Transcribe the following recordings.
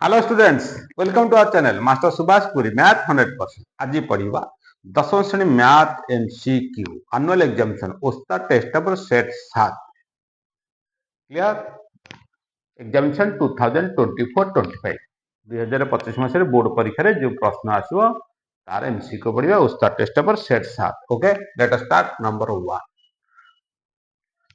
Hello students, welcome to our channel master Subhash Puri math 100%। आज पढ़ा 10वीं श्रेणी मैथ एमसीक्यू एनुअल एग्जामिनेशन ओस्ताद test paper set 7 clear examination 2024-25 2025 मसीह बोर्ड परीक्षा रे जो प्रश्न आसो तार एमसीक्यू पढ़ा ओस्ताद test paper set 7। Okay, let us start. Number 1,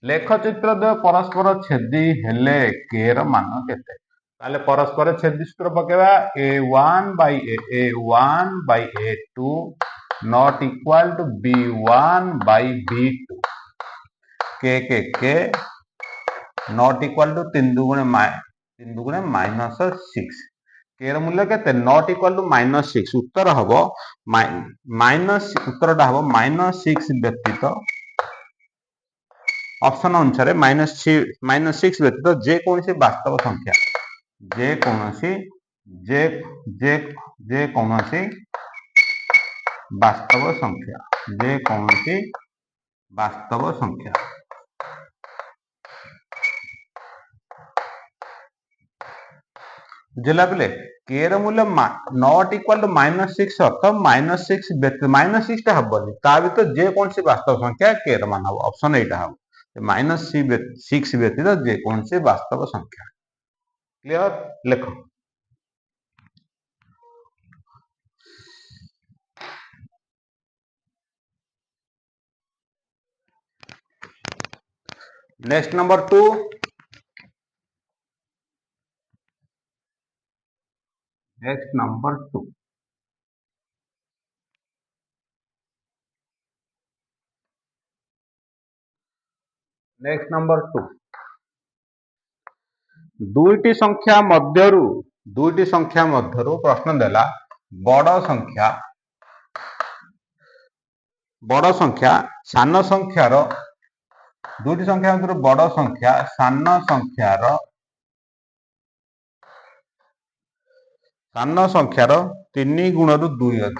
लेख चित्र द्वय परस्पर छेदी हेले के र मान केते? ताले परस्पर छेदी सूत्र पकेबा a1 by a2 not equal to b1 by b2 के not equal to 3 दुगुणे माइनस 6 के र मूल्य केते not equal to -6 उत्तर हबो माइनस उत्तरटा हबो -6 व्यतीत ऑप्शन अनुसार -6 व्यतीत जे कौन वास्तव संख्या जे कौन वास्तव संख्या बुझला बेले के र मूल्य नॉट इक्वल टू -6 अर्थ -6 व्यतीत -6 टा हबनी ता भीतर जे कौन वास्तव संख्या के र मान हबो ऑप्शन एटा हबो -6 व्यतीत जे कौन वास्तव संख्या। क्लियर लेख next number 2, next number 2 next number 2 दुईटी संख्या मध्यरु प्रश्न देला बड़ संख्या सान संख्यार दुईटी संख्या मध्य बड़ संख्या सान संख्यार 3 गुणरु 2 अधिक।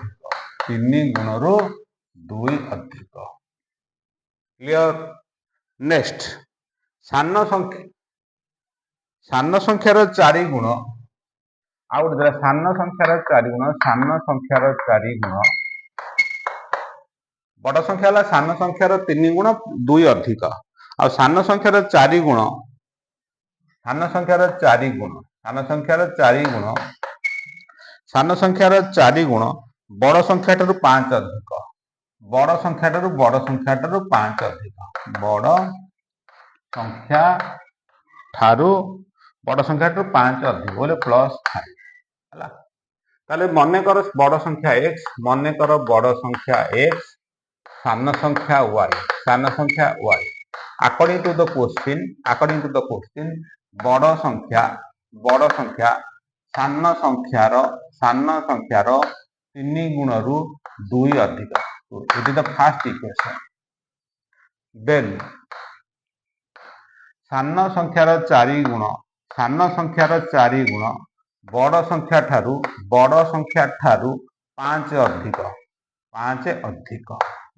क्लियर नेक्स्ट सान संख्यार 4 गुण आउ गोटे सान संख्यार 4 गुण बड़ संख्या है सान संख्यार 3 गुण 2 अधिक आ सान संख्यार 4 गुण सान संख्यार 4 गुण बड़ संख्या ठारू 5 अधिक बड़ संख्या ठारू 5 अधिक बड़ संख्या ठारू 5 अधिक बोले +5 हला। ताले मन कर बड़ संख्या x बड़ संख्या x सान संख्या y according to the question बड़ संख्या सान संख्यार 3 गुणरु 2 अधिक it is the first equation. Then सान संख्यार 4 गुण बड़ संख्या ठारू 5 अधिक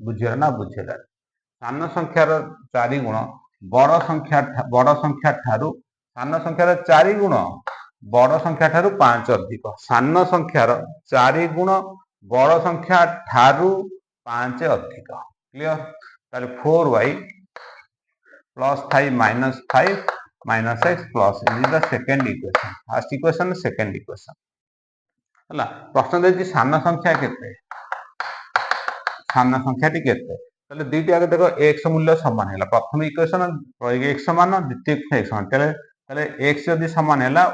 बुझिए ना बुझेगा सान संख्यार 4 गुण बड़ संख्या ठारू सान संख्यार 4 गुण बड़ संख्या ठारू 5 अधिक सान संख्यार 4 गुण बड़ संख्या ठारू 5 अधिक। क्लियर ताले 4y +5 -5 -x plus is the second equation. First equation second equation हला। प्रश्न देछि सान संख्या केते ताले दुईटी आगे देखो x मूल्य समान हैला प्रथम इक्वेशन x समान द्वितीय इक्वेशन x समान ताले x यदि समान हैला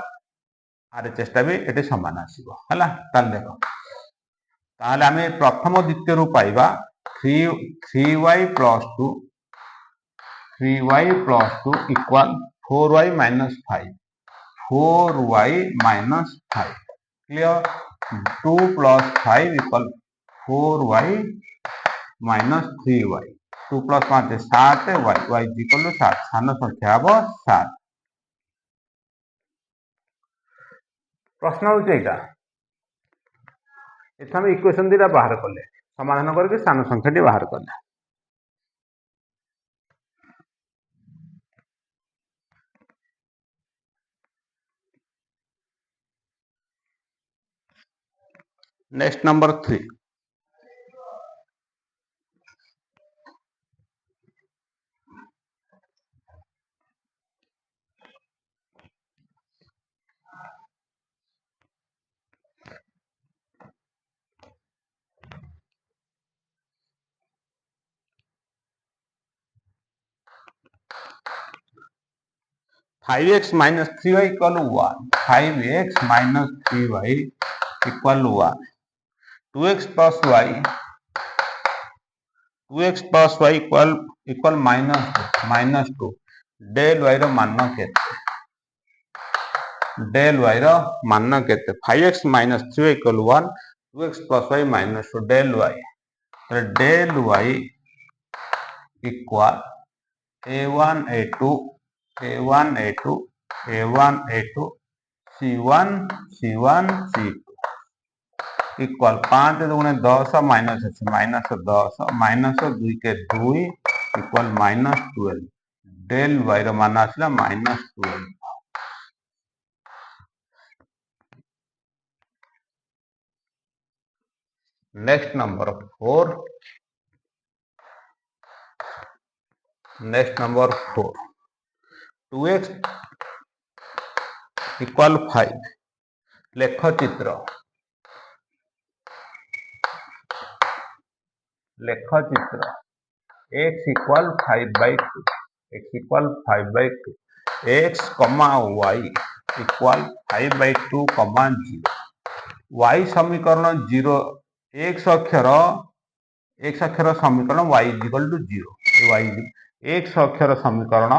RHS टा भी एटे समान आसीबो हला। ताले देखो ताले आमे प्रथम द्वितीय रु पाइबा 3y + 2 equal 4y - 5 clear 2 + 5 equal 4y - 3y 2 + 5 7 y equal 7 सान संख्या हबो 7। प्रश्न होचे एटा एथाम इक्वेशन दिरा बाहर कले समाधान करके सान संख्याटी बाहर कले। Next number 3 5x minus 3y equal 1 5x minus 3y equal 1 2x plus y 2x plus y equal minus 2 del y ର ମାନ କେତେ del y ର ମାନ କେତେ 5x minus 3y equal 1 2x plus y minus 2 del y del y equal a1 a2 a1 a2 a1 a2 c1 c1 c2 equal 5 दुगुणे 10 minus अच्छे minus 10 minus 2 के 2 equal minus 12 del Y रो मान आसला minus 12 next number 4 2x equal 5 लेख चित्र x equal 5 by 2 x equal 5 by 2 x comma y equal 5 by 2 comma 0 y समीकरण 0 x अक्षर समीकरण y is equal to 0 y x अक्षर समीकरण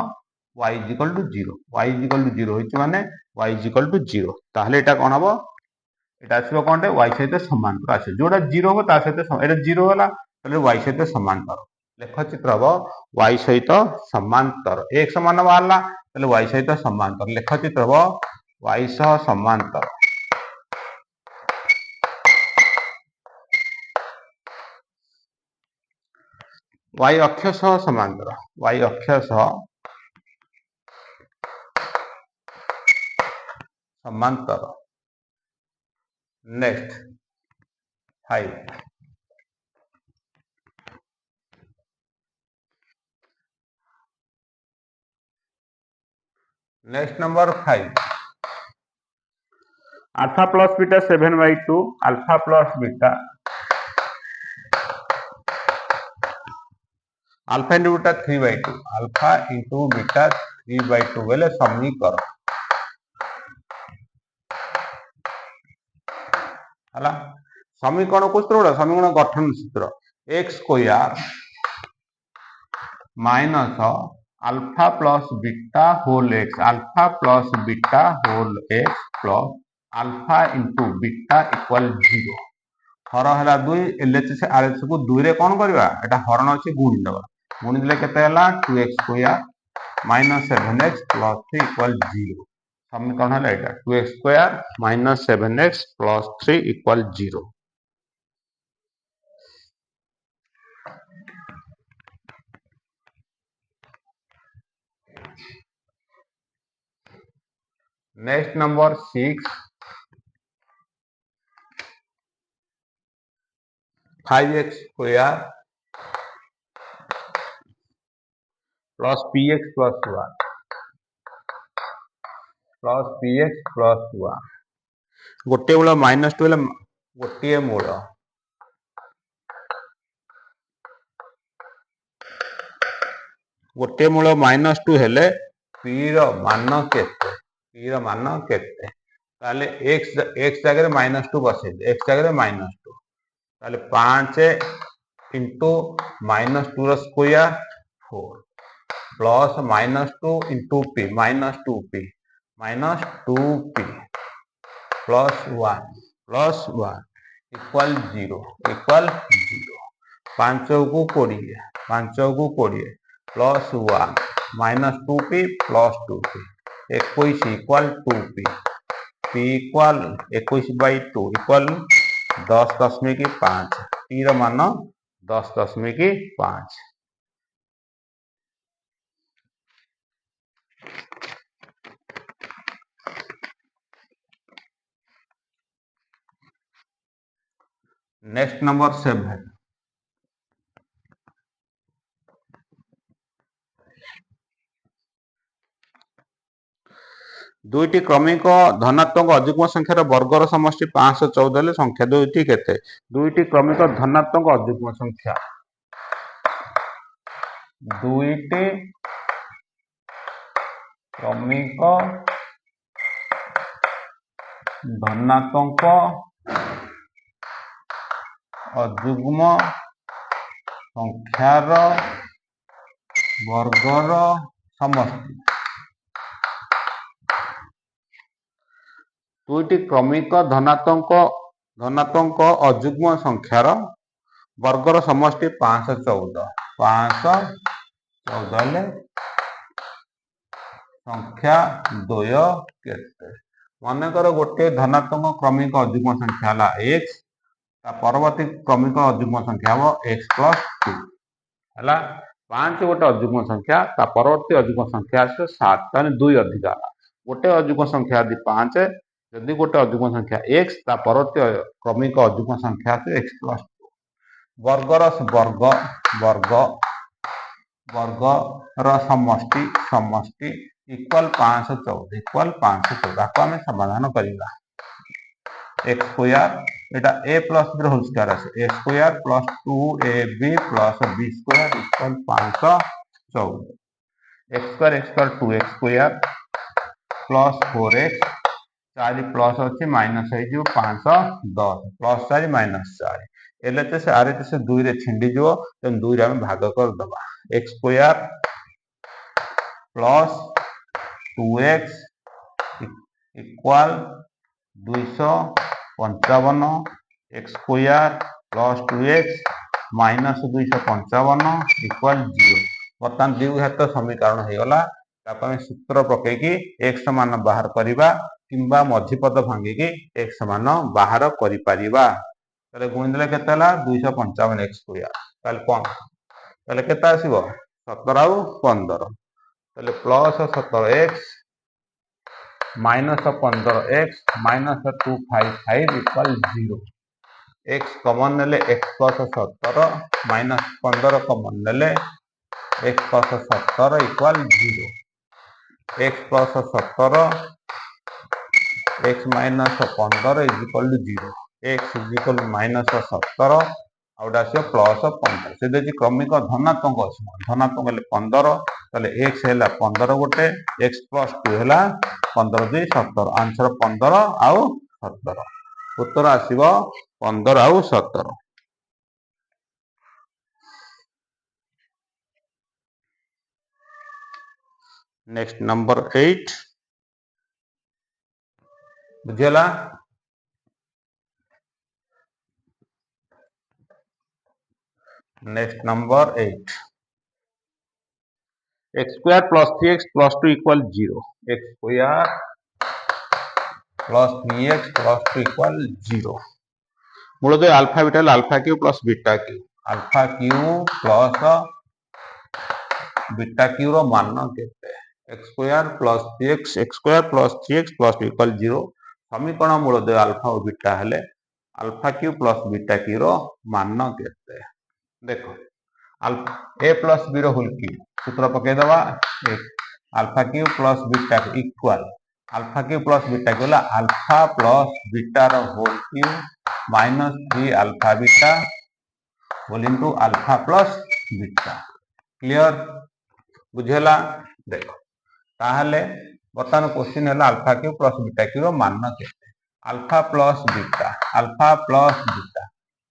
y is equal to 0 y is equal to 0 होइछ माने y is equal to 0 ताहले एटा कोन हबो एटा आसीबो कोनटे y सहित समांतर आसे जोडा 0 हो ता सहित एटा 0 होला ताहले y सहित समांतर लेख चित्र हबो y सहित समांतर x समान बाहरला ताहले y सहित समांतर लेख चित्र हबो y सह समांतर y अक्ष सह समांतर y अक्ष सह समांतर next 5 next number 5 alpha plus beta 7 by 2 alpha plus beta alpha into beta 3 by 2 alpha into beta 3 by 2 बोले समीकरण हला समीकरण को सूत्र समीकरण गठन सूत्र x square minus alpha plus beta whole x alpha plus beta whole x plus alpha into beta equal 0 हर हला 2 एलएचएस आरएचएस को 2 रे कोन करबा एटा हरण अछि गुणी दबा गुणी दिले केते हला 2x square minus 7x plus 3 equal 0 समीकरण हला एटा 2x square minus 7x plus 3 equal 0 next number 6 5x square plus px plus 1 plus px plus 1 गोटे मूल माइनस 2 हेले गोटे मूल गोटे मूल माइनस 2 हेले p रो मान केते ताले x जगह माइनस 2 बसे x जगह माइनस 2 ताले 5 इंटू माइनस 2 रो square 4 plus minus 2 into p minus 2p plus 1 equal 0 5 को 20 plus 1 minus 2p plus 2p 21 equal 2p p equal 21 by 2 equal 10.5 p रो मान 10.5 नेक्स्ट नंबर 7 दुईटी क्रमिक धनात्मक अयुग्म संख्यार वर्गर समष्टि 514 हेले संख्या दुईटी केते दुईटी क्रमिक धनात्मक अयुग्म संख्या दुईटी क्रमिक धनात्मक अयुग्म संख्यार वर्गर समष्टि दुईटी क्रमिक धनात्मक अयुग्म संख्यार वर्गर समष्टि 514 हेले संख्या द्वय केते मनकर गोटे धनात्मक क्रमिक अयुग्म संख्या है x परवर्ती क्रमिक अयुग्म संख्या हम x + 2 है 5 गोटे अयुग्म संख्या परवर्ती अयुग्म संख्या आस 7 ताने 2 अधिका गोटे अयुग्म संख्या यदि 5 यदि गोटे अयुग्म संख्या x परवर्ती क्रमिक अयुग्म संख्या आस x + 2 वर्गर वर्ग वर्ग वर्गर समष्टि समष्टि इक्वल 514 इक्वल 514 आपको हमें समाधान करवा x स्क्वायर एटा a plus b whole square आसे a square plus 2ab plus b square equal 514 x square 2x square plus 4x 4 plus अच्छी माइनस हो 510 प्लस 4 माइनस 4 एल से आर से 2 रे छिंडी जो तेन 2 रे हम भाग कर दबा x square plus 2x equal 255 x square plus 2x minus 255 equal 0 बर्तमान द्विघात समीकरण हो गला सूत्र पकईकि x मान बाहर करवा किंबा मझीपद भांगिकी x मान बाहर करिपरिबा ताले गुणिदेले केते हला 255 x स्क्वायर ताले कोन ताले केते आसीबो 17 आउ 15 ताले plus 17x minus 15x minus 255 equal 0 x common नेले x प्लस 17 माइनस 15 कॉमन नेले x plus 17 equal 0 x plus 17 x minus 15 is equal to 0 x is equal minus 17 आउट आसे प्लस 15 से देखि क्रमिक धनात्मक अछि धनात्मक ले 15 तले x हैला 15 गोटे x प्लस 2 हैला 15 2 17 आंसर 15 आउ 17 उत्तर आसीबो 15 आउ 17 नेक्स्ट नंबर 8 बुझेला next number 8 x square plus 3x plus 2 equal 0 x square plus 3x plus 2 equal 0 मूलतः alpha beta alpha cube plus beta cube alpha cube plus beta cube रो मान केते x square plus 3x x square plus 3x plus 2 equal 0 समीकरण मूलतः alpha और beta हेले alpha cube plus beta cube रो मान केते देखो a plus b row whole cube सूत्र पके दवा alpha cube plus beta equal alpha cube plus beta को अल्फा प्लस बीटा रो whole cube minus 3 alpha beta whole into alpha plus beta clear बुझेला देखो ताहले बर्तमान क्वेश्चन है alpha cube plus beta cube रो मान केते alpha plus beta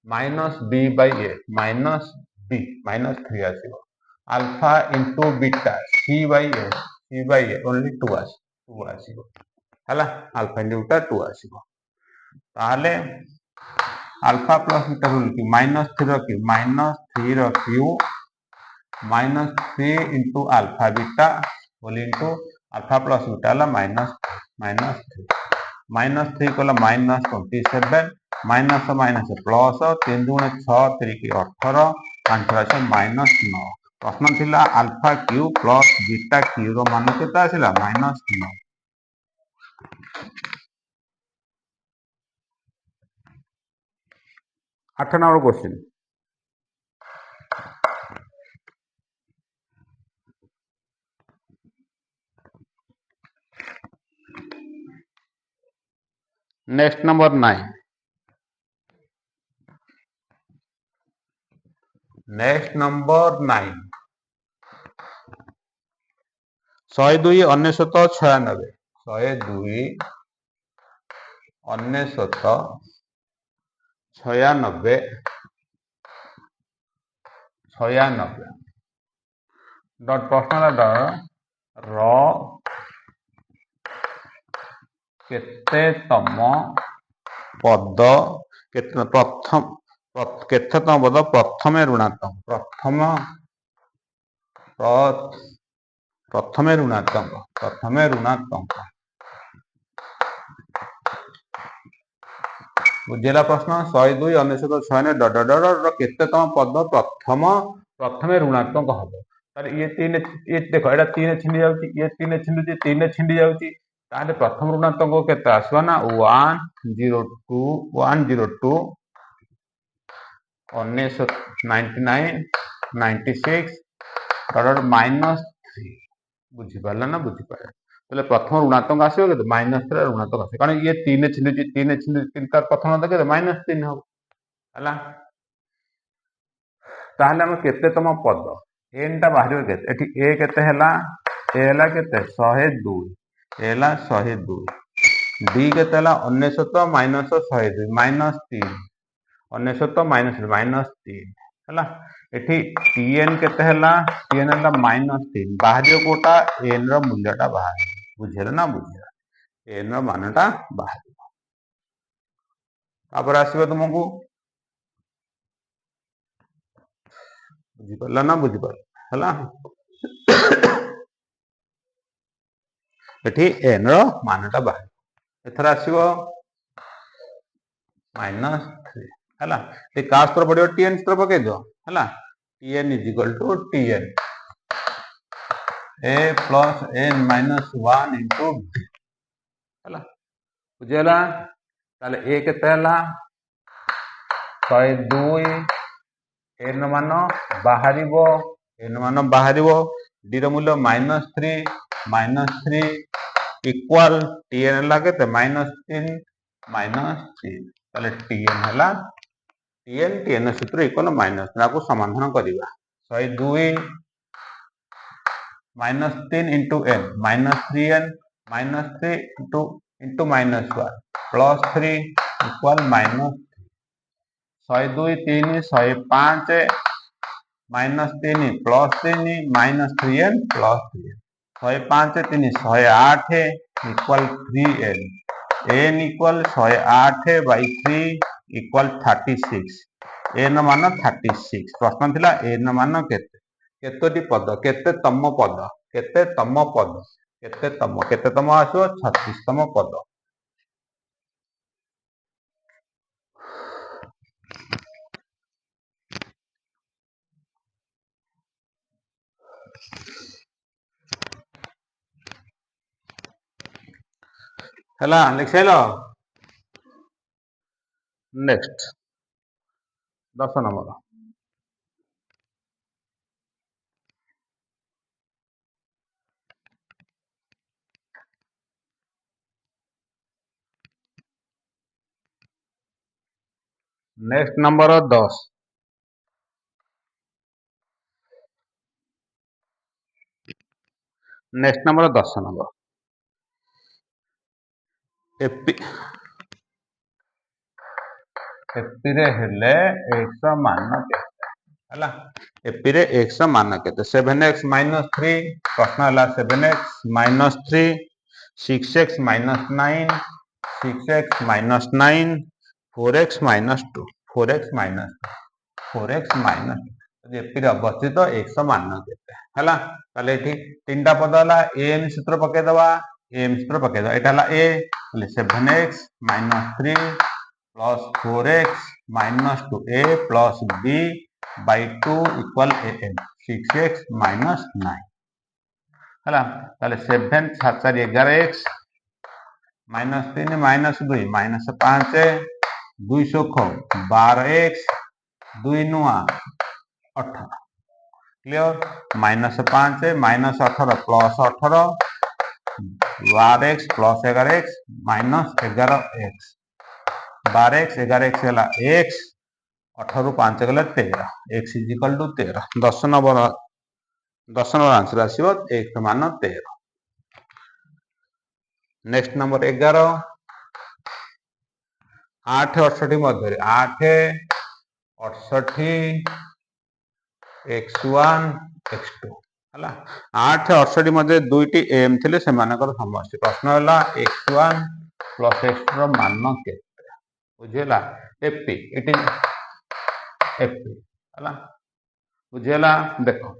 minus b by a minus b माइनस 3 आसीबो alpha into beta c by a only 2 आसीबो हला अल्फा इंटू बीटा 2 आसीबो ताहले अल्फा प्लस बीटा होल कि माइनस 3 रो क्यू माइनस 3 रो cube minus 3 into alpha beta whole into alpha plus beta हला माइनस 3 को माइनस 27 माइनस माइनस प्लस 3 दूने 6 3 18 आंसर आसे माइनस 9 प्रश्न थिला alpha cube plus beta cube रो मान केता आसिला minus 9 8 number question next number 9 next number 9 102 ଅନେଶତ 96 102 ଅନେଶତ 96 96 डॉट प्रश्न र केतेतम पद प्रथम केतेतम पद प्रथमे ऋणात्मक प्रथमे ऋणात्मक बुझेगा प्रश्न 102 अनेशत 96 डट डट डट केतेतम पद प्रथमे ऋणात्मक हम ये तीन ये देखो एटा तीन छिंडी जाउची ये तीन छिंडी जाउची ताले प्रथम ऋणात्मक केते आसवा ना 102 102 अनेशत 99 96 डट माइनस 3 बुझी पाला ना बुझी पाला তাহলে প্রথম ঋণাত্মক আসবে কেতে -3 ঋণাত্মক আসবে কারণ ये 3 छिंडुची 3 তার প্রথম ঋণাত্মক কেতে -3 হবে हला ताहले हम केतेतम पद n टा बाहर केते एठी a केते हला a हला केते 102 a हला 102 d केते हला 99 माइनस 102 -3 99 माइनस 3 हला एठी tn केते हला tn हला -3 बाहर कोटा n रो मूल्यटा बाहर बुझेला ना बुझेला n रो मानटा बाहर तापर आसीबो तुमको बुझी पाला ना बुझी पाला हला एठी n रो मानटा बाहर एथरा आसीबो -3 हला ते कास पर पडियो tn स्तर पके दो हला tn = tn a plus n minus 1 into b हला बुझेला ताले a केते हला 102 n मान बाहरिबो d रो मूल्य -3 इक्वल tn हला केते -3 ताले tn हला tn सूत्र इक्वल -3 को समाधान करिवा 102 -3 into n -3n -3 into -1 plus 3 equal -3 102 3 105 -3 plus 3 -3n plus 3 105 3 108 equal 3n n equal 108 by 3 equal 36 n मान 36 प्रश्न थिला n मान केते केतोटी पद केतेतम आसो 36तम पद हला लिखैलो next 10 number next number 10 next number 10 number AP रे हेले x मान केते हला एपी रे x मान केते 7x - 3 प्रश्न हला 7x - 3 6x - 9 6x - 9 4x - 2 4x - AP रे अवस्थित x मान केते हला ताले एठी तीनटा पद हला am सूत्र पके दवा am सूत्र पके दवा एटा हला a 7x - 3 plus 4x minus 2a plus b by 2 equal an 6x minus 9 हला ताले 7 7 11x minus 3 minus 2 minus 5 2 ସୋଖ 12x 2 नुआ 18 clear -5 -18 plus 18 12x plus 11x -11x 12x 11x है x 18 ରୁ 5 गले 13 x equal to 13 10 number answer आसीबो x मान 13। Next number 11 8 68 मध्य 8 68 x1 x2 हला 8 68 मध्य दुईटी m थिले से मानकर समस्या प्रश्न हला x1 प्लस x2 रो मान केते बुझेला fp इट इज fp हला बुझेला देखो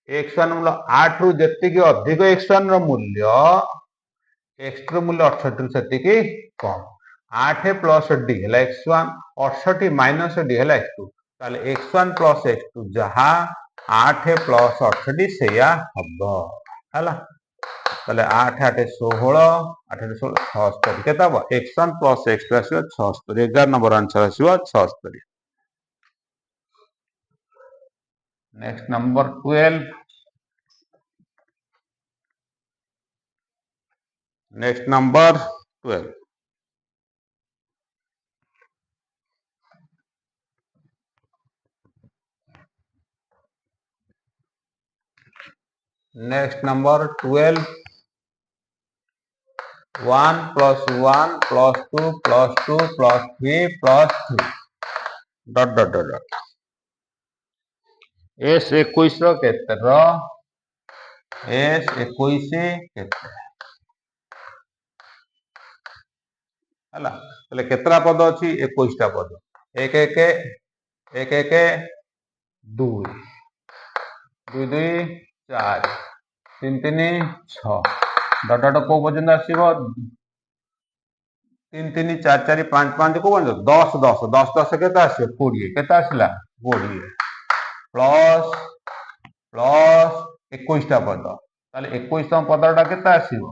x1 मूल्य 8 रु जति के अधिक x1 रो मूल्य x2 रो मूल्य 68 रु सेति के कम 8 प्लस d हला x1 68 माइनस d हला x2 ताले x1 प्लस x2 जहा 8 प्लस 68 सेया हबो हला ताले 8 8 16 8 16 76 केता हबो x1 प्लस x2 आसीबो 76 11 नंबर आंसर आसीबो 76। Next number 12 next number 12 next number 12 1 plus 1 plus 2 plus 2 plus 3 plus 3 dot dot dot डॉट s 21 रो केते रो s 21 केते हला तले केतरा पद अछि 21 टा पद 1 1 1 1 2 2 2 4 3 3 6 डॉट डॉट को पर्यंत आसीबो 3 3 4 4 5 5 को पर्यंत 10 10 10 10 केता आसीबो 20 केता आसिला 20 प्लस प्लस 21 टा पद ताले 21 टा पदटा केता आसीबो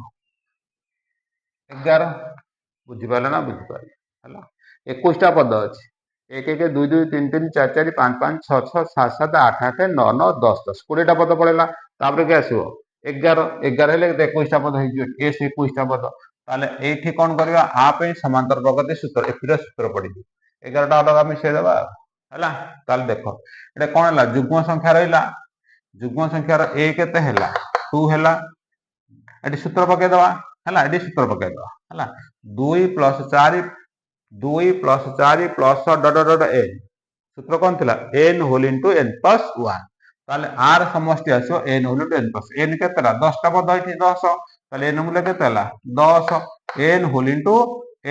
11 बुझी पाले ना बुझी पाले हला 21 टा पद अछि 1 1 2 2 3 3 4 4 5 5 6 6 7 7 8 8 9 9 10 10 20 टा पद पड़ेला तापर के आसीबो 11 11 हेले 21 टा पद हेजियो s 21 टा पद ताले एठी कोन करबा आ पे समांतर प्रगति सूत्र एफिर सूत्र पड़ी 11 टा अलग मिसे देबा हला ताले देखो एटा कोन हला जुग्म संख्या रहिला जुग्म संख्या रो a केते हला 2 हला एटी सूत्र पके देबा हला एटी सूत्र पके देबा हला 2 plus 4 2 plus 4 plus dot dot dot n सूत्र कोन थिला n whole into n plus 1 ताले r समष्टि आसो n whole into n plus n केतला 10 टा पद होइठी 10 ताले n मूल्य केतला 10 n whole into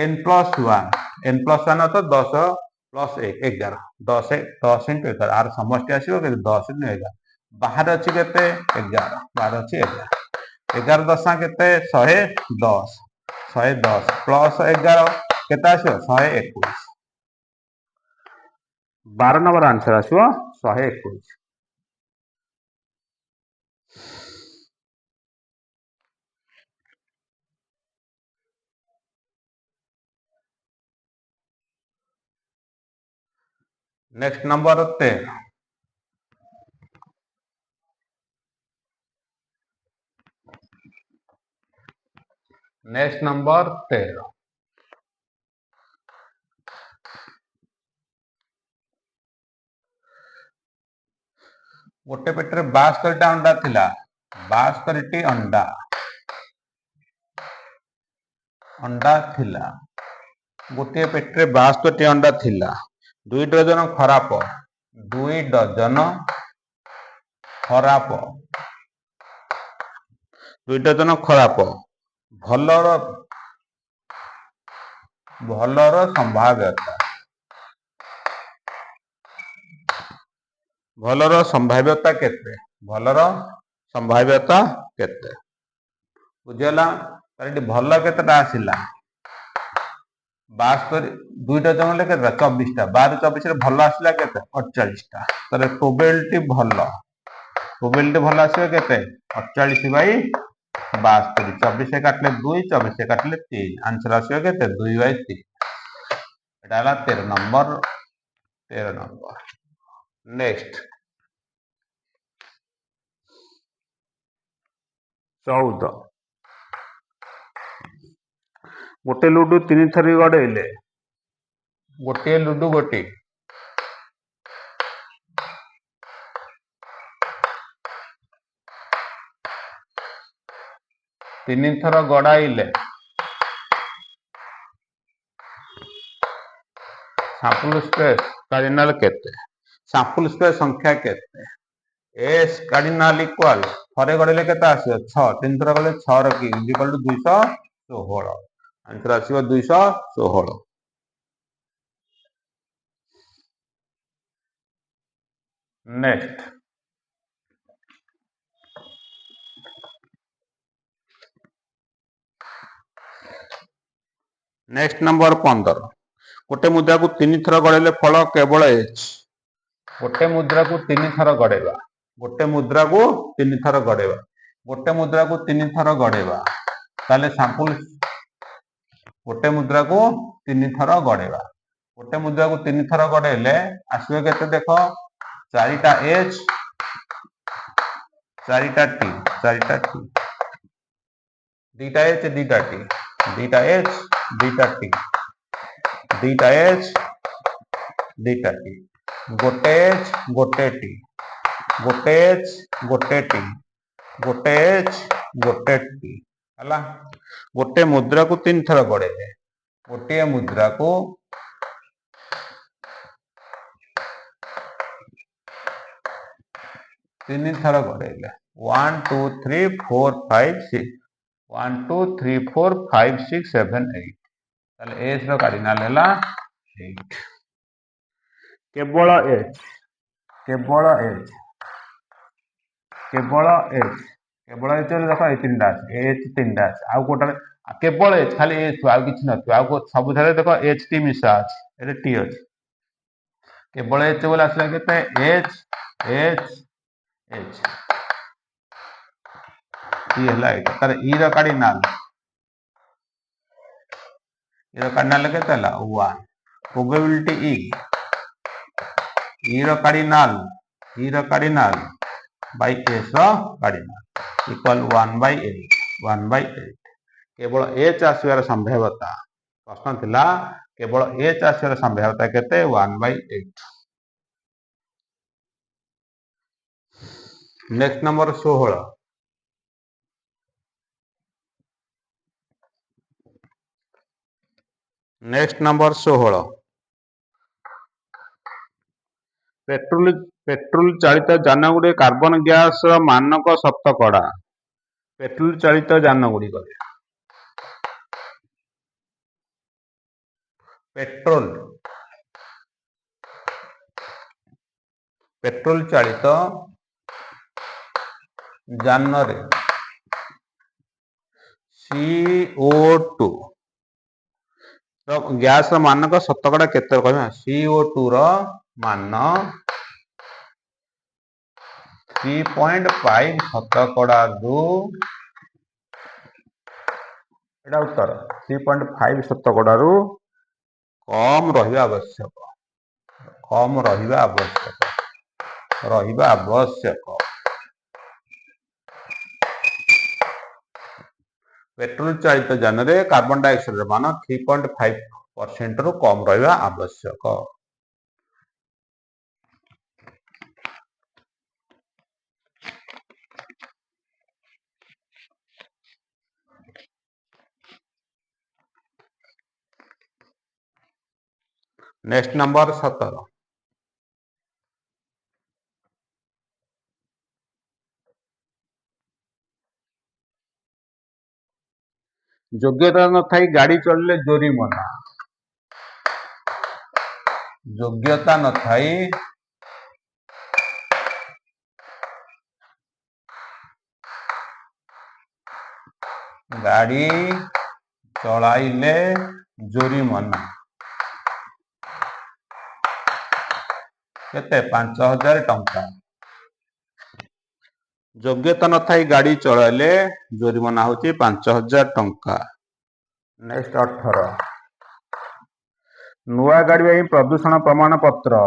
n plus 1 n plus 1 तो 10 प्लस 1 11 10 10 इनटू 11 r समष्टि आसीबो के 10 इनटू 11 बाहर अछि केते 11 बाहर अछि 11 11 दशा केते 110 110 प्लस 11 केता आसो 121 12 नंबर आंसर आसो 121। नेक्स्ट नंबर 13 नेक्स्ट नंबर 13 गोटे पेटर 72 टा अंडा थिला 72 टी अंडा अंडा थिला गोटे पेटरे 72 टी अंडा थिला 2 डजन खराब 2 डजन खराब 2 डजन खराब भलर भलर संभाव्यता भलर संभाव्यता केते भलर संभाव्यता केते बुझला तारेटी भल केतेटा आसिला 72 2 डजन ले केतेटा 24 टा 12 24 रे भल आसिला केते 48 टा तारे प्रोबेबिलिटी भल आसीबे केते 48 बाई 72 24 से काटले 2 24 से काटले 3 आंसर आसीबे केते 2 by 3 Etah 13 number 13 number. Next 14 गोटे लुडु 3 थरी गड़ेले गोटे लुडु गोटी 3 थर गड़ाइले सैंपल स्पेस कार्डिनल केते सैंपल स्पेस संख्या केते एस कार्डिनल इक्वल थरे गड़ेले केते आसीबो 6 3 थर गले 6 र की इक्वल टू 216 आंसर आसीबो 216। नेक्स्ट नेक्स्ट नंबर 15 गोटे मुद्रा को 3 थर गड़ेले फल केवल एच गोटे मुद्रा को 3 थर गड़ेबा गोटे मुद्रा को 3 थर गड़ेबा गोटे मुद्रा को 3 थर गड़ेबा ताले सैंपल गोटे मुद्रा को 3 थर गड़ेबा गोटे मुद्रा को 3 थर गड़ेले आसीबे केते देखो 4टा एच 4टा टी 2टा एच 2टा टी 2टा एच 2टा टी 2टा एच 2टा टी गोटे एच गोटे टी गोटे एच गोटे टी गोटे एच गोटे टी हला गोटे मुद्रा को 3 थर गड़ेले गोटे मुद्रा को 3 थर गड़ेले 1 2 3 4 5 6 1 2 3 4 5 6 7 8 ताले एच रो कार्डिनल हैला 8 केवल एच केवल एच केवल एच केवल एच देखो ए तीनटा एच तीनटा आ कोटा केवल एच खाली एच आ किछ न आ को सब थारे देखो एच टी मिसा अछि एरे टी अछि केवल एच बोला आसला केते एच एच एच टी हला एटा तार ई रो कार्डिनल केते हला 1 प्रोबेबिलिटी ई रो कार्डिनल बाय एस रो कार्डिनल इक्वल 1/8 केवल एच आसवार संभाव्यता प्रश्न थिला केवल एच आसवार संभाव्यता केते 1/8। Next number 16 next number 16 petrol चालित जान गुड़े कार्बन गैस मानक शतकड़ा पेट्रोल चालित जान गुड़िक पेट्रोल चालित जान रे CO2 तो गैस मानक शतकड़ा केते कहबा CO2 रो मान 3.5 शतकड़ा दो एटा उत्तर 3.5 शतकड़ा रु कम रहिबा आवश्यक पेट्रोल चालित जान रे कार्बन डाइऑक्साइड मान 3.5% रु कम रहिबा आवश्यक। नेक्स्ट नंबर 17 योग्यता न थाई गाड़ी चलले जोरिमाना योग्यता न थाई गाड़ी चलाइले जोरिमाना केते 5000 टंका योग्यता न थाई गाड़ी चलाइले जोरिमाना होची 5000 टंका। नेक्स्ट 18 नुआ गाड़ी ପାଇଁ ପ୍ରଦୂଷଣ ପ୍ରମାଣ ପତ୍ର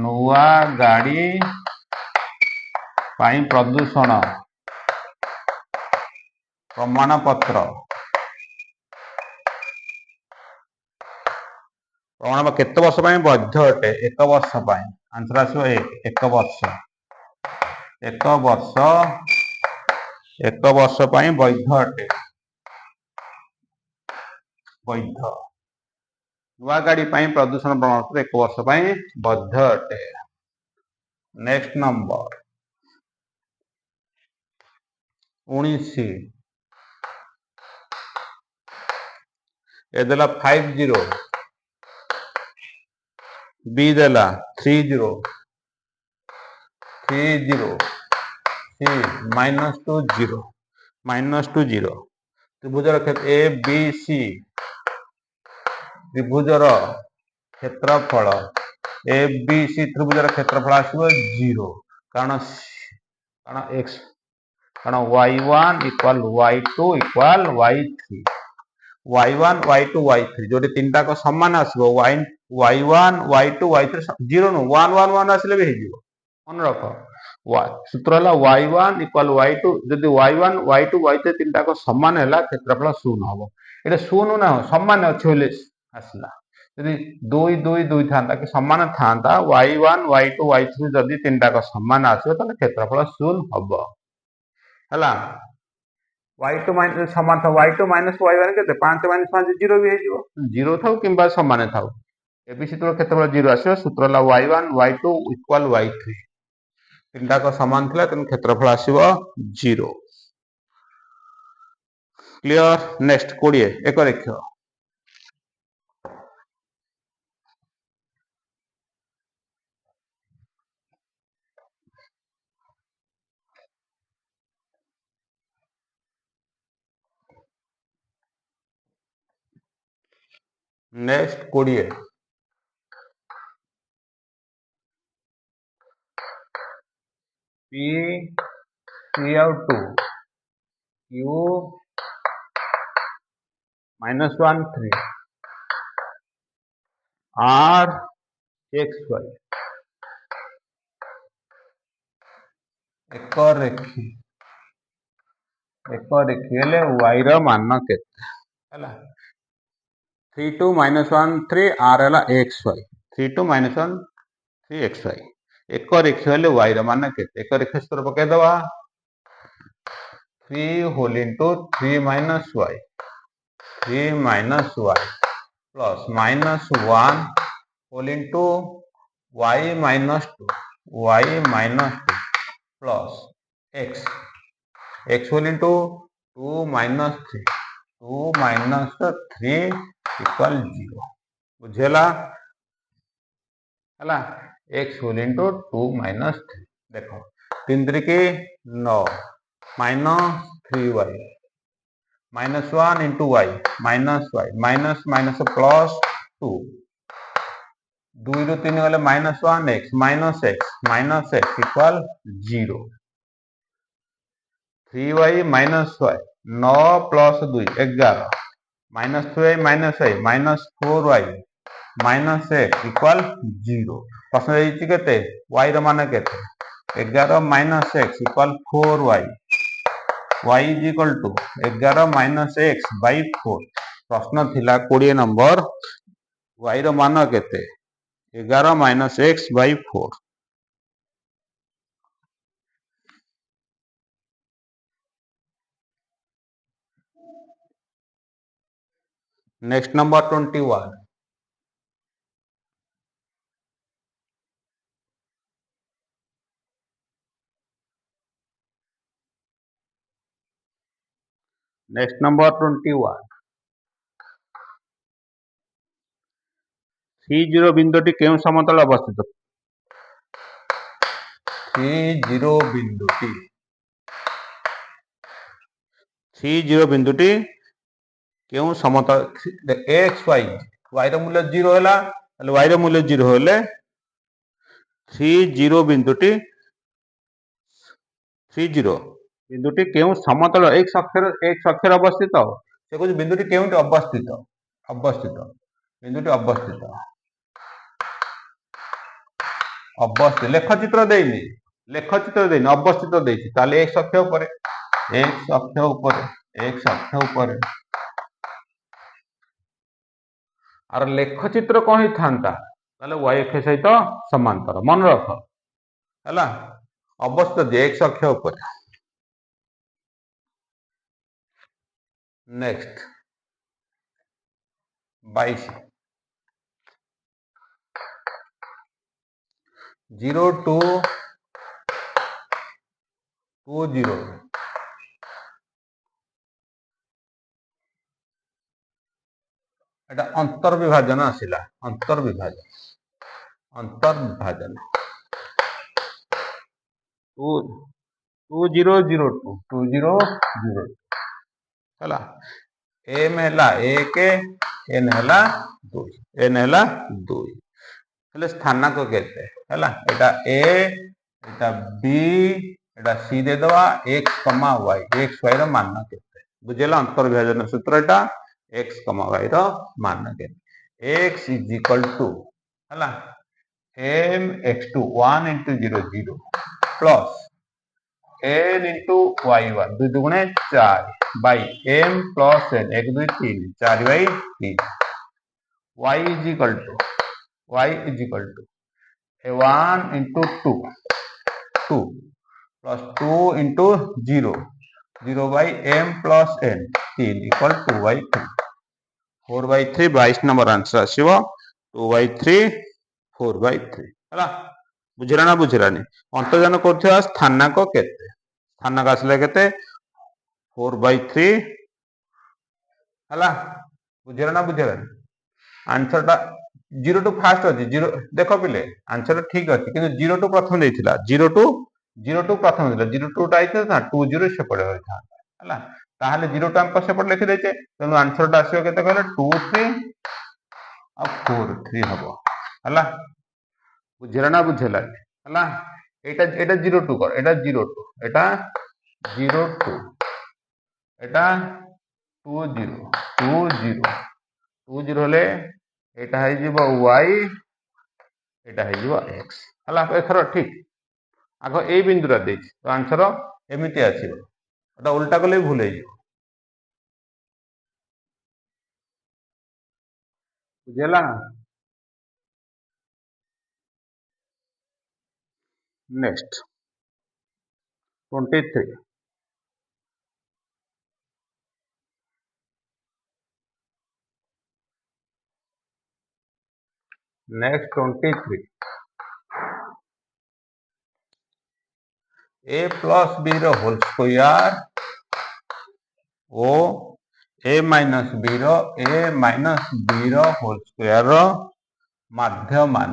नुआ ଗାड़ी ପାଇଁ ପ୍ରଦୂଷଣ ପ୍ରମାଣ ପତ୍ର प्रमाण केते वर्ष ପାଇଁ ବୈଧ ଅଟେ 1 ବର୍ଷ ପାଇଁ आंसर आसो 1 वर्ष 1 वर्ष ପାଇଁ ବୈଧ ଅଟେ वैध नुआ गाड़ी ପାଇଁ प्रदूषण प्रमाणपत्र 1 वर्ष ପାଇଁ वैध अटे। नेक्स्ट नंबर 19 ए देला 50 बी देला 30 सी -20 त्रिभुजर क्षेत्र ए बी सी त्रिभुजर क्षेत्रफल ए बी सी त्रिभुजर क्षेत्रफल आसो 0 कारण x कारण y1 equal y2 equal y3 y1 y2 y3 Jote तीनटा को समान आसो y1 y2 y3 0 नु 1 1 1 आसले भी हेजिवो मन रख सूत्र है y1 इक्वल y2 जदि y1 y2 y3 तीनटा को समान है क्षेत्रफल 0 हम ये 0 ना समान अच्छे आसला यदि 2 2 2 था कि समान था y1 y2 y3 जदि तीनटा को समान आसो तो क्षेत्रफल 0 हम है y2 माइनस समान था y2 माइनस y1 के 5 माइनस 5 0 भी हेजिवो 0 थाउ किंबा समान थाउ एबीसी तो क्षेत्रफल 0 आसो सूत्र है y1 y2 इक्वल y3 तीनटा को समान थिला तेन क्षेत्रफल आसीबो 0 क्लियर। नेक्स्ट 20 एक रेख next 20 P 3 out 2 Q -1 3 R x y एक रेखी हेले y रो मान केते हला 3 2 -1 3 R हला x y 3 2 -1 3 x y एक रेखी हेले y रो मान केते एक रेखा सूत्र पके दवा 3 whole into 3 minus y plus -1 whole into y -2 plus x whole into 2 minus 3 equal 0 बुझेला हला x होल इनटू 2 माइनस 3 देखो 3 3 के 9 -3y -1 into y minus plus 2 2 रो 3 गले -1 x equal 0 3y -y 9 plus 2 11 -3y -4y -x equal 0 प्रश्न देछि केते y रो मान केते 11 - x equal 4y y is equal to 11 - x by 4 प्रश्न थिला 20 नंबर y रो मान केते 11 - x by 4 next number 21 next number 21 C0 बिंदुटी केउ समतल अवस्थित 30 बिंदुटी केउ समतल x y y रो मूल्य 0 होला y रो मूल्य 0 होले 30 बिंदुटी केउ समतल एक अक्षर अवस्थित से कुछ बिंदुटी केउटी अवस्थित अवस्थित बिंदुटी अवस्थित अवस्थित लेखचित्र देनी लेखचित्र देनी अवस्थित देछि ताले x अक्ष ऊपर x अक्ष ऊपर x अक्ष ऊपर आर लेखचित्र कौन ही थांता ताले y अक्ष सहित समांतर मन रख हला अवस्थित x अक्ष ऊपर नेक्स्ट 22 0 2 2 0 এটা अंतर्विभाजन आसिला अंतर्विभाजन 2 0 0 2 2 0 0 हला m हला 1 n हला 2 n हला 2 हेले स्थानांक केते हला एटा a Etah b Etah c दे दवा x, y x y रो मान केते बुझेला अंतर्विभाजन सूत्र एटा x, y रो मान केते x इज इक्वल टू हला m x2 1 into 0 0 plus n into y1 2 दुगुणे 4 by m plus n 1 2 3 4 by 3 y is equal to a1 into 2 2 plus 2 into 0 0 by m plus n 3 equal 2 by 3 4 by 3 22 number answer आसीबो 2 by 3 4 by 3 हला बुझिरा ना बुझिरानी अंतर्जन करथिया स्थानांक केते स्थानांक आसले केते 4 by 3 हला बुझिरा ना बुझिरानी answer टा 0 to fast अछि 0 देखो पिले आंसर ठीक अछि किंतु 0 टू प्रथम देथिला 0 टू प्रथम देला 0 टू टाइते ना 2 0 से पड़े होई था हला ताहाले 0 टू अंक से पड़ लिखि देचे तनु आंसर टा आसीओ केते कहले 2 3 और 4 3 हबो हला बुझिरा ना बुझेला हला एटा एटा 0 टू कर एटा 0 टू एटा 0 टू एटा 2 0 2 0 2 0 हले एटा है जीवो y एटा है जीवो x हला एथरो ठीक आगो ए बिंदुरा देछि तो आंसर एमिति आछिबो एटा उल्टा कले भूल हे जीवो बुझेला next 23 next 23 a plus b रो होल स्क्वायर ओ a minus b रो होल स्क्वायर रो माध्य मान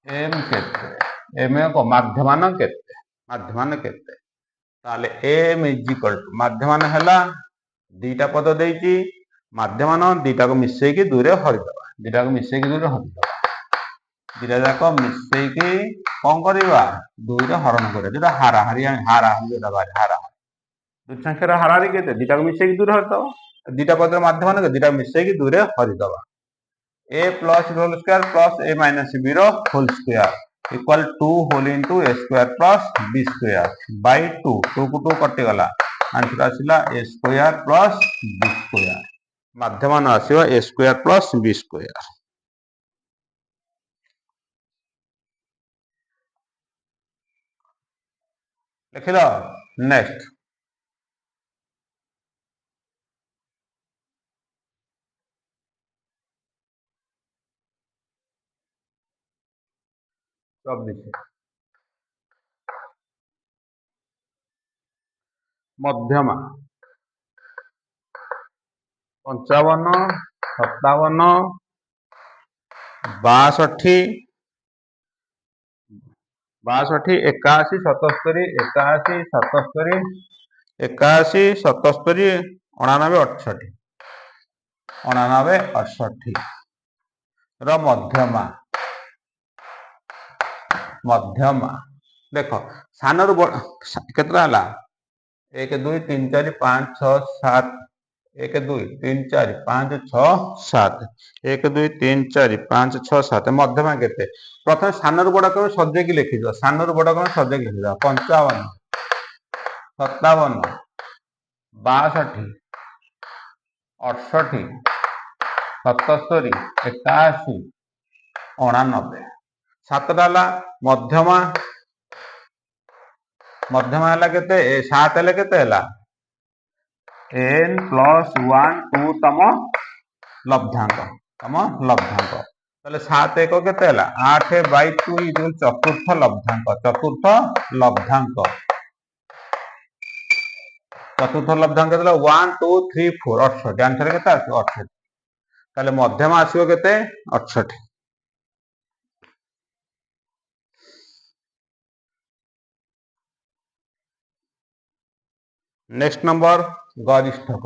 m केते m को माध्य मान केते ताले m इज इक्वल टू माध्य मान हला दीटा पद देइची माध्य मान दीटा को मिसई की दूरे हरि दबा दीटा को मिसई की दूरे हरि दबा दीटा जाको मिसई की कोन करबा दूरे हरण करे जेटा हारा जेटा बारे हारा दु संख्या हारारी केते दीटा को मिसई की दूरे हरि दबा दीटा पद माध्य मान के दीटा मिसई की दूरे हरि दबा a plus whole square plus a minus b रो whole square equal 2 whole into a square plus b square by 2 2 को 2 कटि गला आंसर आसिला a square plus b square माध्यमान आसीबा a square plus b square लिखिलो नेक्स्ट 24 मध्यमा 55 57 62 62 81 77 81 77 81 77 89 68 89 68 रो मध्यमा देखो सानर केतरा हला 1 2 3 4 5 6 7 1 2 3 4 5 6 7 1 2 3 4 5 6 7 मध्यमा केते प्रथम सानर बड़ क्रम सजेकी लिखि दो सानर बड़ क्रम सजेकी लिखि दो 55 57 62 68 77 81 89 सातटा हला मध्यमा मध्यमा हला केते 7 हले केते हला n + 1 2 तम लब्धांक ताले 7 1 केते हला 8/2 इक्वल चतुर्थ लब्धांक देला 1 2 3 4 68 आंसर केते आसी 68 ताले मध्यमा आसीबो केते 68 नेक्स्ट नंबर गरिष्ठक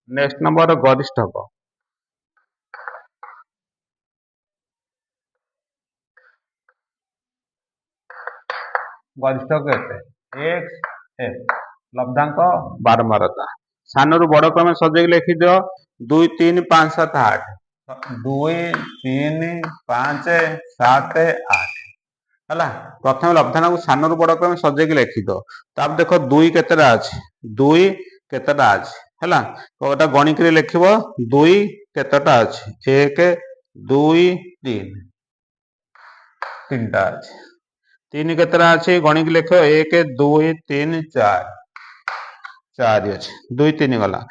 नेक्स्ट नंबर गरिष्ठक गरिष्ठक केते x f लब्धांक बारंबारता सानरू बड़ क्रम सजेक लिखि दियो 2 3 5 7 8 2 3 5 7 8 हला प्रथम लब्धांक सानरू बड़ क्रम सजेक लिखि दो तब देखो 2 केतेटा अछि 2 केतेटा अछि हला कोटा गणिक रे लिखिबो 2 केतेटा अछि 1 2 3 तीनटा अछि 3 केतेटा अछि गणिक लिखो 1 2 3 4 4 अछि 2 3 गला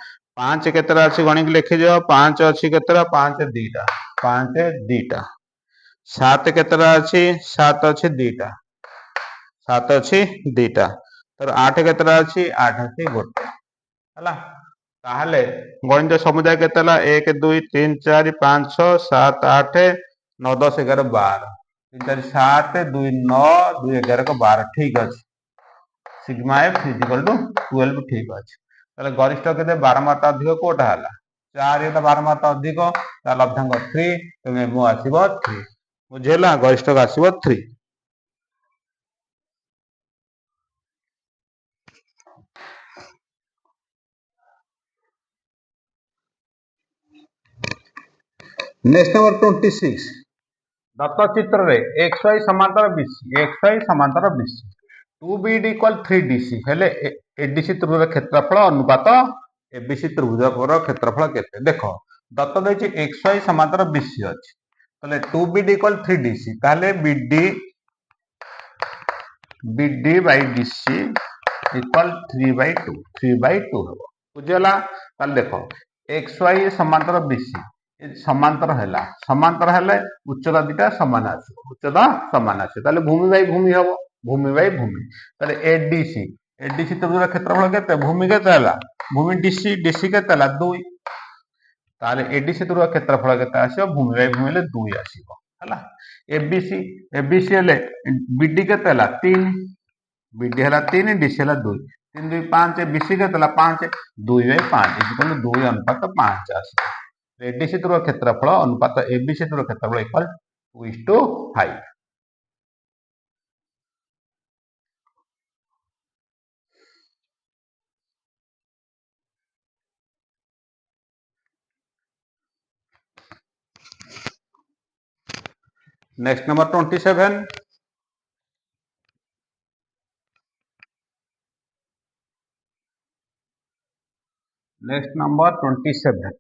5 केतेटा अछि गणिक लिखि दियो 5 अछि केतेटा 5 2टा 5 2टा 7 केतेटा अछि 7 अछि 2टा 7 अछि 2टा तर 8 केतेटा अछि 8 अछि 1 हला ताहले गणित समुदाय केतेला 1 2 3 4 5 6 7 8 9 10 11 12 3 4 7 2 9 2 11 को 12 ठीक अछि सिग्मा f इक्वल टू 12 ठीक अछि ताले गरिष्ठ केते 12 मात्रा अधिक कोटा हला 4 एटा 12 मात्रा अधिक ता लब्धांक 3 तमे मु आसीबो 3 बुझेला गरिष्ठ आसीबो 3 नेक्स्ट नंबर 26 दत्त चित्र रे xy समांतर BC xy समांतर BC 2BD इक्वल 3DC हेले एडीसी त्रिभुज क्षेत्रफल अनुपात एबीसी त्रिभुज क्षेत्रफल केते देखो दत्त दैछि xy समांतर BC अछि तले 2BD इक्वल 3DC ताले BD by DC इक्वल 3/2 3/2 हबो बुझला ताले देखो xy समांतर BC समांतर हेले उच्चता दिटा समान आसी उच्चता समान आसी ताले भूमि बाई भूमि हबो भूमि बाई भूमि ताले एडीसी त्रिभुज क्षेत्रफल केते भूमि केते हला भूमि डीसी केते हला 2 ताले एडीसी त्रिभुज क्षेत्रफल केते आसीबो भूमि बाई भूमि ले 2 आसीबो हला एबीसी हेले बीडी केते हला 3 बीडी हला 3 डीसी हला 2 3 2 5 बीसी केते हला 5 2/5 इक्वल 2 अनुपात 5 आसी एडीसी त्रिभुज क्षेत्रफल अनुपात एबीसी त्रिभुज क्षेत्रफल equal 2:5 next number 27 next number 27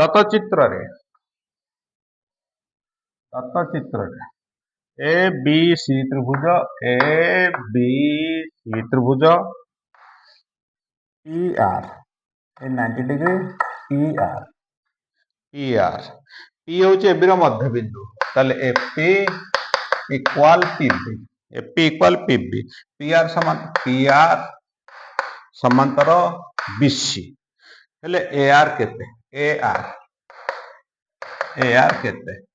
दत्त चित्र रे ए बी सी त्रिभुज P R 90 degree P R P होचे एबी रो मध्य बिंदु ताले AP equal PB P R समांतर बीसी हेले ए आर केते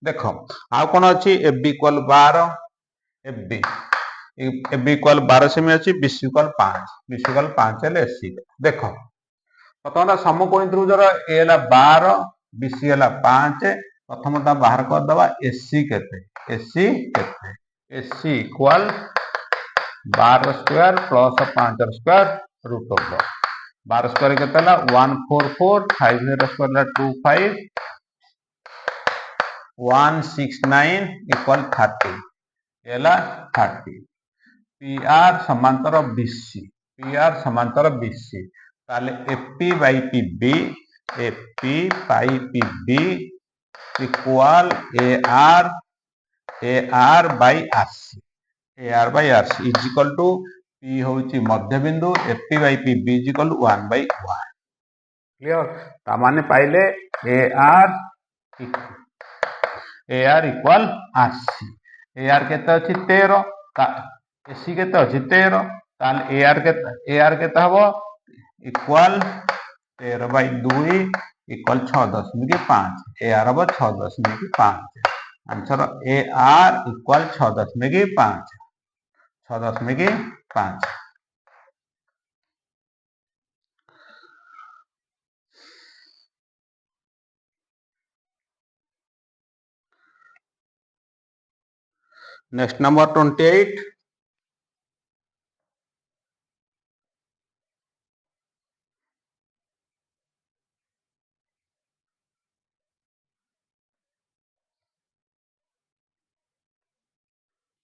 देखो आ कोन अछि एबी इक्वल 12 एबी इक्वल 12 सेमी अछि बीसी इक्वल 5 हेले एसी देखो प्रथम समकोणी त्रिभुजर ए हला 12 बीसी है 5 प्रथमतः बाहर करदे एसी केते AC equal 12 square plus 5 square root over 12 square केते 144 5 0 स्क्वायर 25 169 इक्वल 30 एला 30 पीआर समांतर बीसी पीआर समांतर बीसी ताले AP by PB AP by PB equal AR by RC AR by RC is equal to P होची मध्य बिंदु AP by PB is equal to 1 by 1 clear ता माने पाइले एआर इक्वल आरसी एआर केते अछि 13 एसी केते अछि 13 ताल एआर केते हबो इक्वल 13 बाय 2 इक्वल 6.5 एआर हबो 6.5 answer AR equal 6.5 6.5 next number 28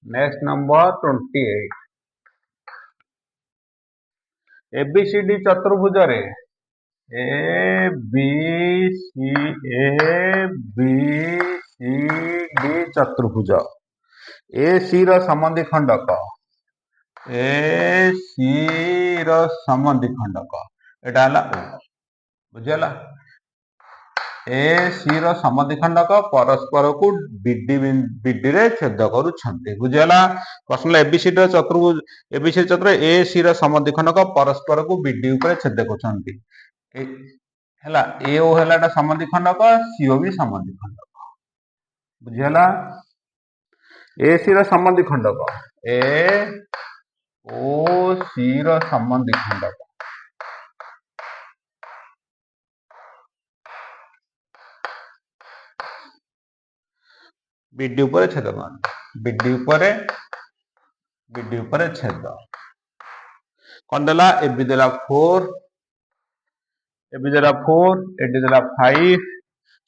next number 28 ABCD चतुर्भुज रे ए बी सी डी चतुर्भुज ए सी रो संबंधी खंडक ए सी रो संबंधी खंडक एटा हला ओ बुझला ए सी रो संबंधी खंडक परस्पर को बीडी रे छेद करूछन्ते बुझला प्रश्न एबीसीडी रो चतुर्भुज एबीसीडी चतुर्भुज ए सी रो संबंधी खंडक परस्पर को बीडी ऊपर छेद करूछन्ते हैला ए ओ हैलाटा संबंधी खंडक सीओ भी संबंधी खंडक बुझला ए सी रो संबंधी खंडक ए ओ सी रो संबंधी खंडक बीडी ऊपर छेद बीडी ऊपर छेद कौन देला एबी देला 4 एबी देला 4 एडी देला 5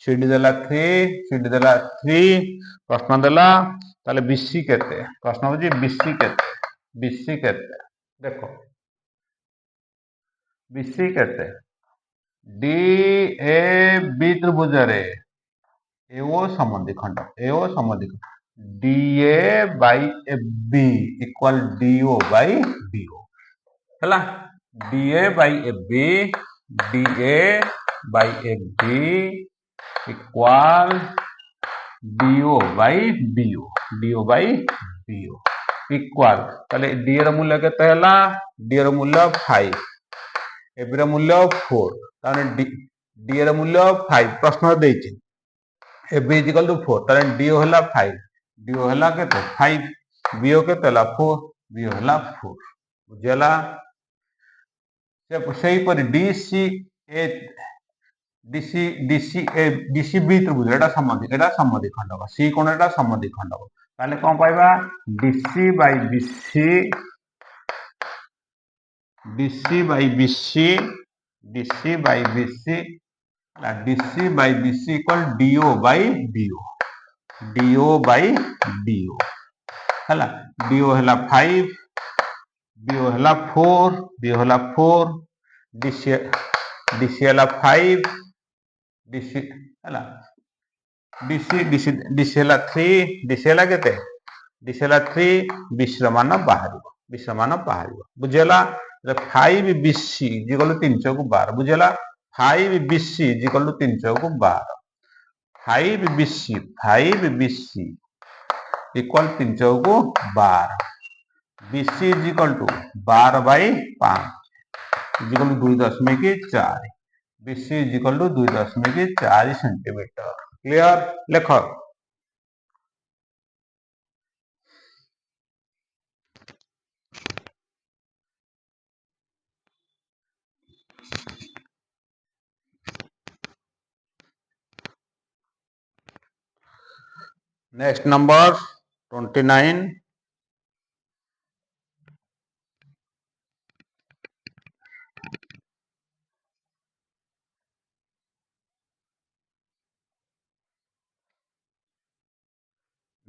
सीडी देला 3 सीडी देला 3 प्रश्न देला ताले बीसी केते प्रश्न होजी बीसी केते देखो बीसी केते डी ए बी त्रिभुज रे एओ संबंधी खंडक एओ संबंधी D A by A B equal DO by BO हैला D A by A B D A by A B equal DO by BO equal ताले डी ର मूल्य केते हैला डी ର मूल्य 5 ए बी ର मूल्य 4 ताने डी ର मूल्य 5 प्रश्न देछि ए बी इक्वल टू 4 ताने डी होला 5 डी होला केते 5 बीओ केते होला 4 बीओ होला 4 बुझला से पर डीसी ए डीसी बी त्रिभुज एटा संबंधी खंडक सी कोण एटा संबंधी खंडक ताले कोन पाइबा DC by BC DC by BC DC by BC equal DO by BO हैला डीओ हैला 5 बीओ हैला 4 बीओ हैला 4 डीसी हैला 5 डीसी हैला डीसी हैला 3 डीसी हैला केते डीसी हैला 3 विश्रमान बाहरिबो बुझला 5 बीसी इक्वल 300 को 12 बुझला 5 बीसी इक्वल 300 को 12 5 बीसी इक्वल 300 को 12 BC equal to 12 by 5 equal 2.4 BC equal to 2.4 centimetre clear लेख Next number 29.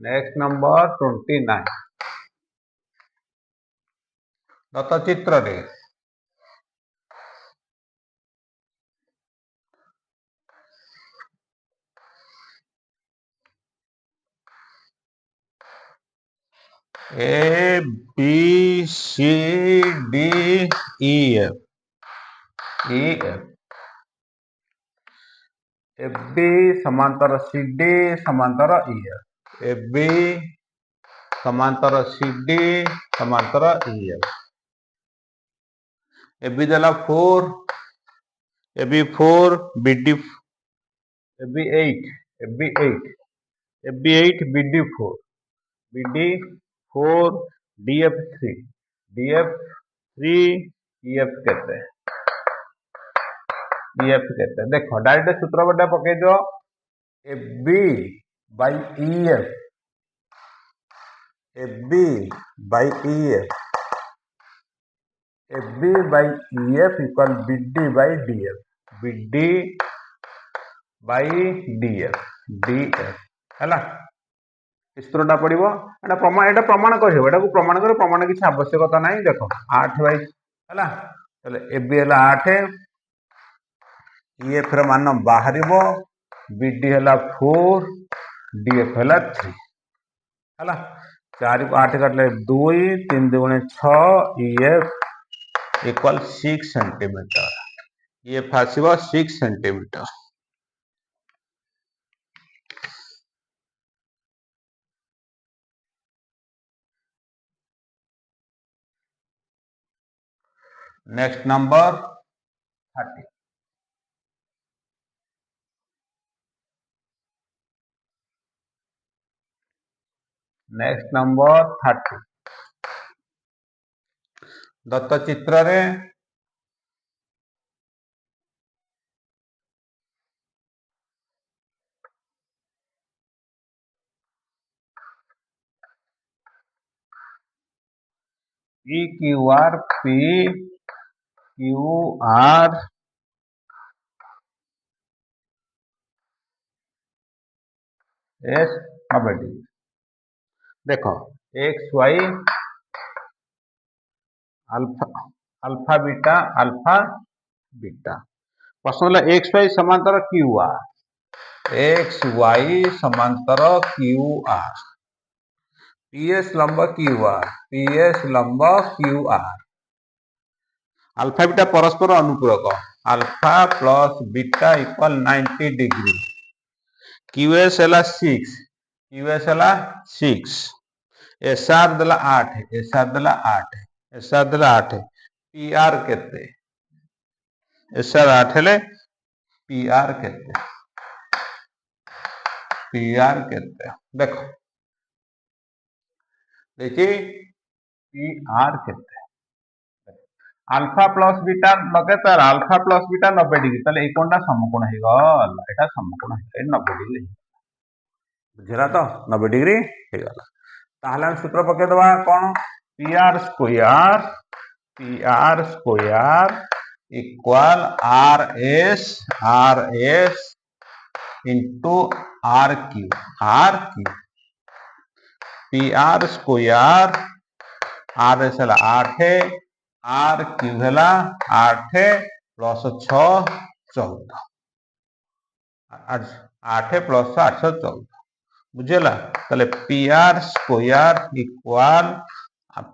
Next number 29. ଦତ୍ତ ଚିତ୍ରରେ A B C D E F AB समांतर CD समांतर EF AB समांतर CD समांतर EF AB देला 4 AB 4 BD AB 8 AB 8 AB 8 BD 4 BD 4 DF 3 DF 3 EF केते EF केते देखो डायरेक्ट सूत्र बटा पके दो AB by EF AB by EF AB by EF equal BD by DF BD by DF DF हैला सूत्रटा पड़ो एटा प्रमाण कर प्रमाण कर प्रमाण किसी आवश्यकता ना देख 8 बाई है एबी है 8 EF मान बाहर BD है 4 DF है 3 है 4 को 8 काटले 2 3 2 6 EF इक्वल 6 सेंटीमीटर EF आसव 6 centimetre next number 30 next number 30 दत्त चित्र रे P Q R P Q R S 90 degree देखो X Y alpha alpha beta प्रश्न है एक्स वाई समांतर क्यू आर एक्स वाई समांतर क्यू आर पीएस लंब क्यू आर पीएस लंब क्यू आर अल्फा बीटा परस्पर अनुपूरक alpha plus beta equal 90 degree QS है 6 क्यूएस है 6 एसआर देला 8 एसआर देला 8 एसआर देला 8 पीआर केते एसआर 8 हेले पीआर केते पीआर केते देखो देखिए पीआर केते अल्फा प्लस बीटा लगातार अल्फा प्लस बीटा 90 डिग्री ताले ए कोनटा समकोण हे गल एटा समकोण हे 90 डिग्री बुझला तो 90 डिग्री हे गला ताहले हम सूत्र पके दवा कोन PR square equal RS into R Q PR square R S है 8 आर क्यू है 8 प्लस 6 14 8 प्लस 8 14 बुझेला ताले PR square equal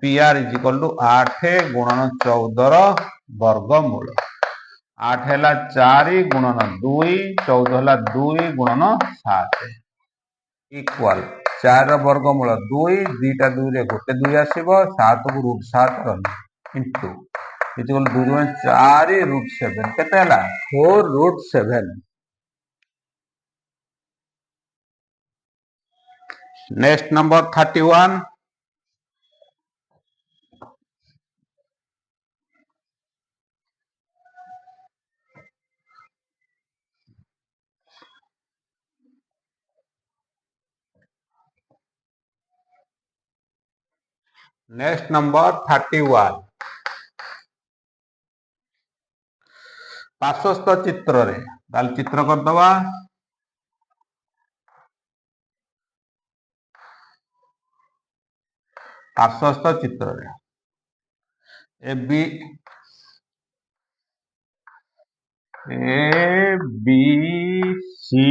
PR is equal to 8 गुणन 14 वर्गमूल 8 है 4 गुणन 2 14 है 2 गुणन 7 इक्वल 4 वर्गमूल 2 2टा 2 रे गोटे 2 आसीबो 7 को √7 रन इनटू इक्वल 2 गुणन 4 √7 केते हला 4√7 नेक्स्ट नंबर 31 नेक्स्ट नंबर 31 पार्श्वस्थ चित्र रे ताल चित्र कर दवा पार्श्वस्थ चित्र रे ए बी सी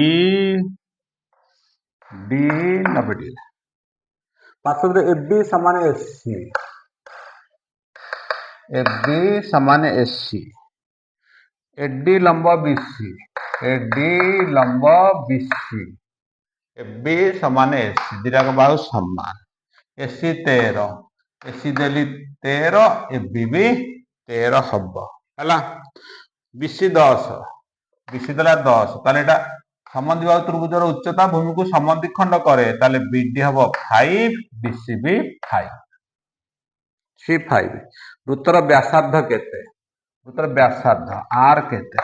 डी 90 पार्श्व ए बी समान एसी एडी लंब बीसी एबी समान एसी दिटाक बाहु समान एसी 13 एसी देली 13 एबी भी 13 हब है बीसी 10 बीसी देला 10 ताले एटा समद्विबाहु त्रिभुजर उच्चता भूमि को समद्विखंड करे ताले बीडी हब 5 बीसी भी 5 सी 5 वृत्तर व्यासार्ध केते वृत्तर व्यासार्ध आर केते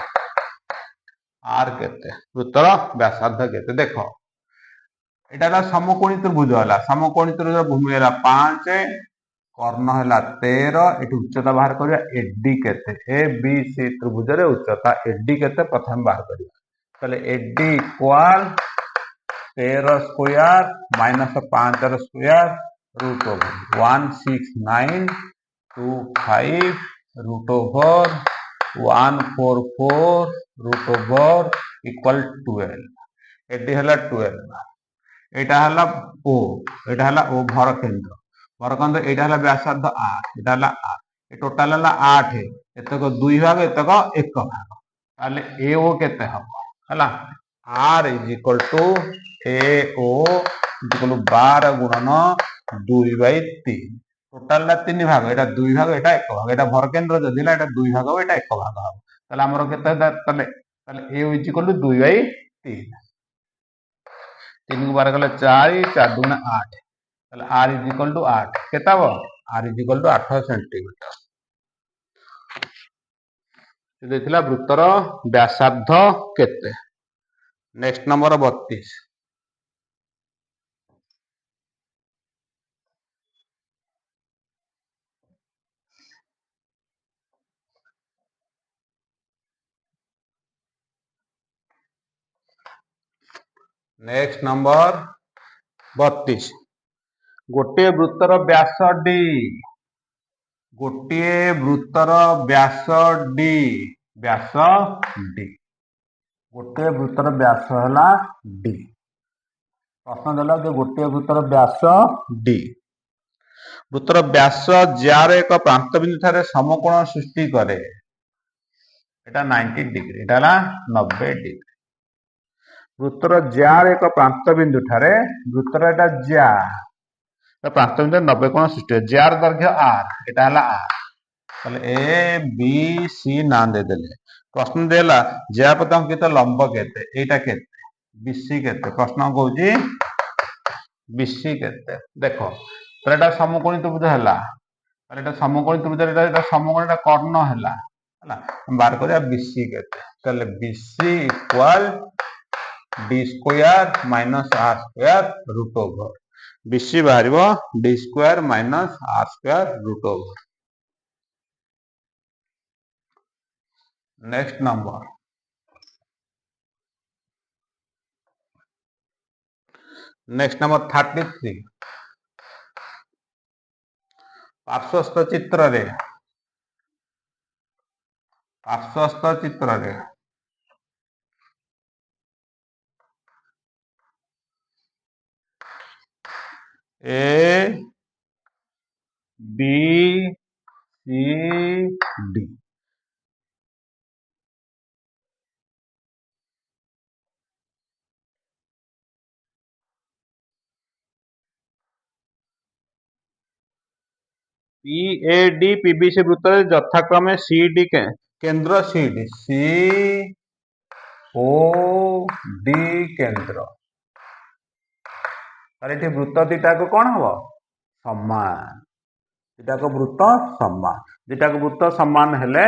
वृत्तर व्यासार्ध केते देखो एटा समकोणी त्रिभुज है समकोणी त्रिभुज भूमि है 5 कर्ण है 13 एटी उच्चता बाहर करिया एडी केते ए बी सी त्रिभुज रे उच्चता एडी केते प्रथम बाहर करिया ताले AD equal 13 square minus 5 square root over 16925 root over 144 root over equal 12 AD हला 12 एटा हला ओ भर केंद्र एटा हला व्यासार्ध आर एटा हला आर ए टोटल हला 8 एतक 2 भाग एतक 1 भाग ताले ए ओ केते हबो हला R is equal to A O is equal to 12 गुणन 2/3 टोटल ला 3 भाग एटा 2 भाग एटा 1 भाग एटा भर केंद्र जदी ला एटा 2 भाग एटा 1 भाग हबो ताले हमरो केते ताले ए इज इक्वल टू 2/3 3 को 12 गले 4 4 2 8 ताले आर इज इक्वल टू 8 केता हो R is equal to 8 centimetre से देखिला वृत्तर व्यासार्ध केते नेक्स्ट नंबर 32 नेक्स्ट नंबर 32 गोटे वृत्तर व्यास डी गोटे वृत्तर व्यास डी गोटे वृत्तर व्यास है डी प्रश्न देला जो गोटे वृत्तर व्यास डी वृत्तर व्यास जार एक प्रांत बिंदु ठारे समकोण सृष्टि करे एटा 90 डिग्री एटा 90 डिग्री वृत्तर जार एक प्रांत बिंदु ठारे वृत्तर एटा जा प्रांत बिंदु 90 कोण सृष्टि जार दैर्घ्य आर एटा हला आर ताले ए बी सी नाम दे देले प्रश्न देला जा पदांकित लंब केते एटा केते बीसी केते प्रश्न कहूची बीसी केते देखो ताले एटा समकोणी त्रिभुज हला ताले एटा समकोणी त्रिभुज एटा समकोणी एटा कर्ण हला बार करिया बीसी केते ताले BC equal D square minus R square root over BC बाहरिबो D square minus R square root over next number next number 33 पार्श्वस्थ चित्र रे A B C D P A D PBC वृत्त यथाक्रमे सी डी केंद्र C D C O D केंद्र तारे वृत्त दीटाक कौन हम समान दीटाक वृत्त समान दीटाक वृत्त समान हेले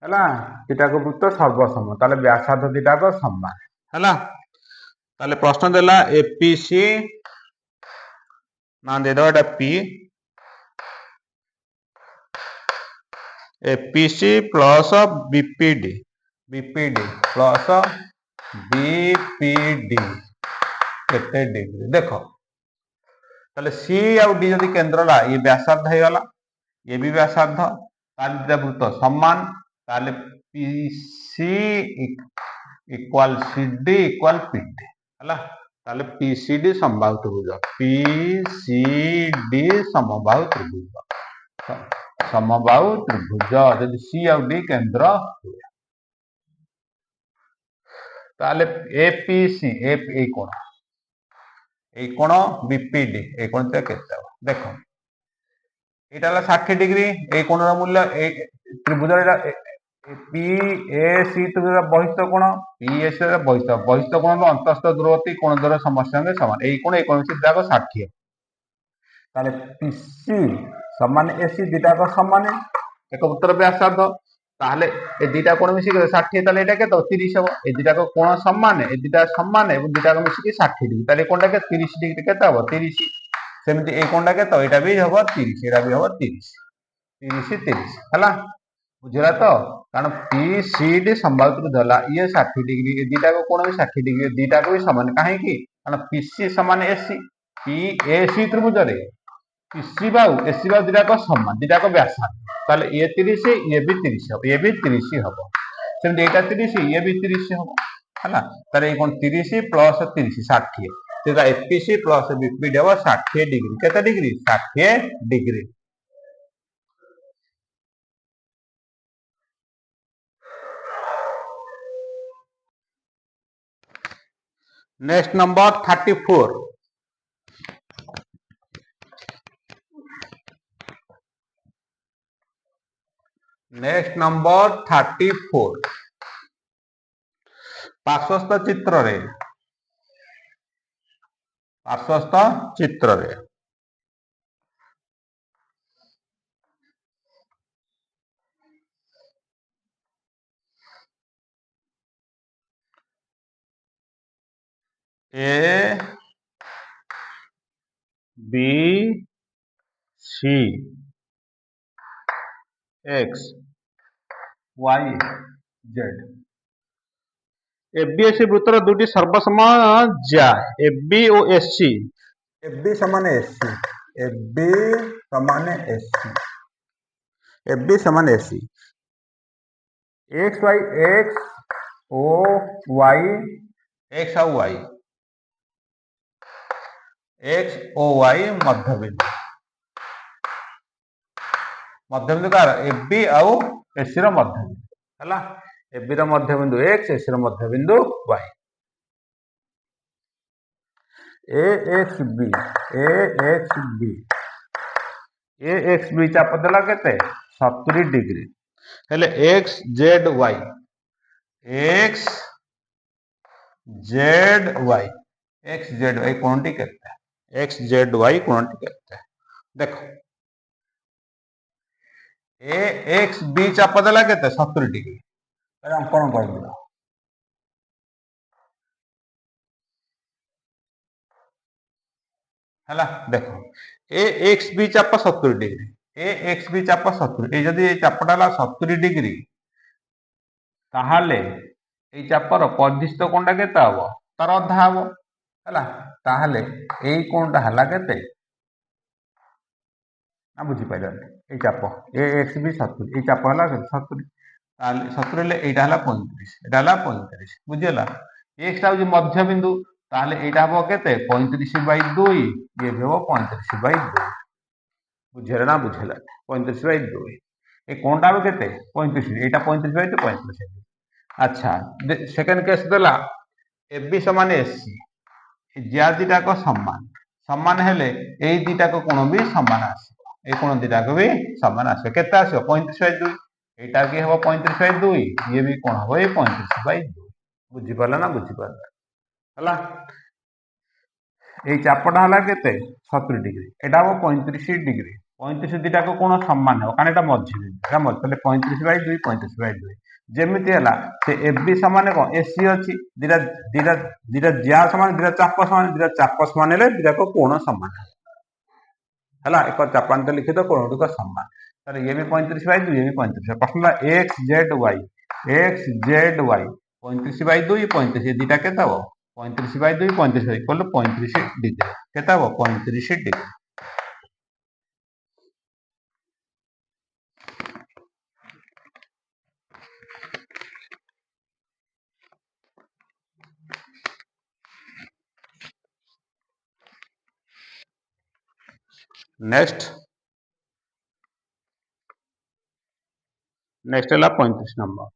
हला दीटाक वृत्त सर्वसम ताले व्यासार्ध दीटाक समान हला ताले प्रश्न देला एपीसी ना दे दो एटा P APC plus BPD BPD plus BPD केते डिग्री देख ताले सी आउ डी जदि केंद्र ला ये व्यासार्ध है गला ये भी व्यासार्ध ताले वृत्त समान ताले PC equal CD equal PD हला ताले पीसीडी समबाहु त्रिभुज पीसीडी समबाहु त्रिभुज जदि सी आउ डी केंद्र हुए ताले एपीसी ए कोण बीपीडी ए कोण केते देख एटा 60 डिग्री ए कोण मूल्य त्रिभुज पीएसी त्रिभुज बहिष्ठ कोण पीएसी बहिष्ठ कोण अंतस्थ दूरवर्ती कोण द्वारा समस्या समान ए कोण 60 ताले पीसी समान एसी दुटा समान एक उत्तर व्यासार्ध ताहले ए दुटा कोण मिसी 60 ताले एटा केतो 30 हो ए दुटा कोण समान ए दुटा समान एवं दुटा मिसी 60 डिग्री ताले कोणटा के 30 डिग्री केता हो 30 सेमती ए कोणटा केतो एटा भी हो 30 एटा भी हो 30 30 हला बुझला तो कारण पीसीडी संभावित धला ये 60 डिग्री ए दुटा कोण भी 60 डिग्री दुटा को भी समान काहे की कारण पीसी समान एसी पीएसी त्रिभुज रे पीसी बाउ एसी बाउ दुटा को समान दुटा को व्यासार्ध ताले ये 30 ये भी 30 हो ये भी 30 हो सेमती एटा 30 ये भी 30 हो हला तारे कोन 30 प्लस 30 60 तेरा एपीसी प्लस बीपीडी हो 60 डिग्री केते degree 60 degree next number 34 next number 34 पार्श्वस्थ चित्र रे A B C X Y Z ABSC वृत्तर दुटी सर्वसमान ज्या एबी और एससी एबी समान एससी एबी समान एससी एबी समान एससी एक्स वाई एक्स ओ वाई एक्स और वाई एक्स ओ वाई मध्यबिंदु कार एबी आउ एससी रो मध्यबिंदु हला एबी रो मध्यबिंदु एक्स एससी रो मध्यबिंदु वाई ए एक्स बी चाप देला केते 70 डिग्री हेले एक्स जेड वाई कोणटी केते एक्स जेड वाई कोणटी केते देखो ए एक्स बी चाप देला केते 70 डिग्री अरे हम कोन कर दिला हला देखो ए एक्स बी चाप 70 डिग्री ए एक्स बी चाप 70 ए जदी ए चापटा ला 70 डिग्री ताहाले ए चापर परिधिस्थ कोणटा केता हबो तार अधा हबो हला ताहाले ए कोणटा हला केते ना बुझी पाइलन ए चाप ए एक्स बी 70 ए चाप हला 70 ताले 70 ले एटा हला 35 एटा हला 35 बुझिला एक्स ता मध्य बिंदु ताले एटा हबो केते 35/2 ये भी हबो 35/2 बुझेला ना बुझेला 35/2 ए कोणटा हबो केते 35 एटा 35/2 35 अच्छा सेकंड केस देला एबी समान एससी ज्या दिटा को समान हेले ए दिटा को कोण भी समान आसी ए कोण दिटा को भी समान आसे केते आसे 35/2 एटा की हबो 35/2 ये भी कोण हबो 35/2 बुझी पाला ना बुझी पाला हला ए चापटा हला केते 70 डिग्री एटा हबो 35 डिग्री 35 दिटा को कोण समान हो कारण एटा मध्य बिंदु हम तले 35/2 35/2 जेमिति हला से एबी समान को एसी अछि दिटा दिटा दिटा ज्या समान दिटा चाप समान ले दिटा को कोण समान हला एक चापांत लिखित कोण को समान ताहले ये भी 35/2 ये भी 35 प्रश्न एक्स जेड वाई 35/2 35 ये दुटा केते हो 35/2 35 इक्वल 35 डिग्री केते हो 35 डिग्री। नेक्स्ट नेक्स्ट है 35 नंबर।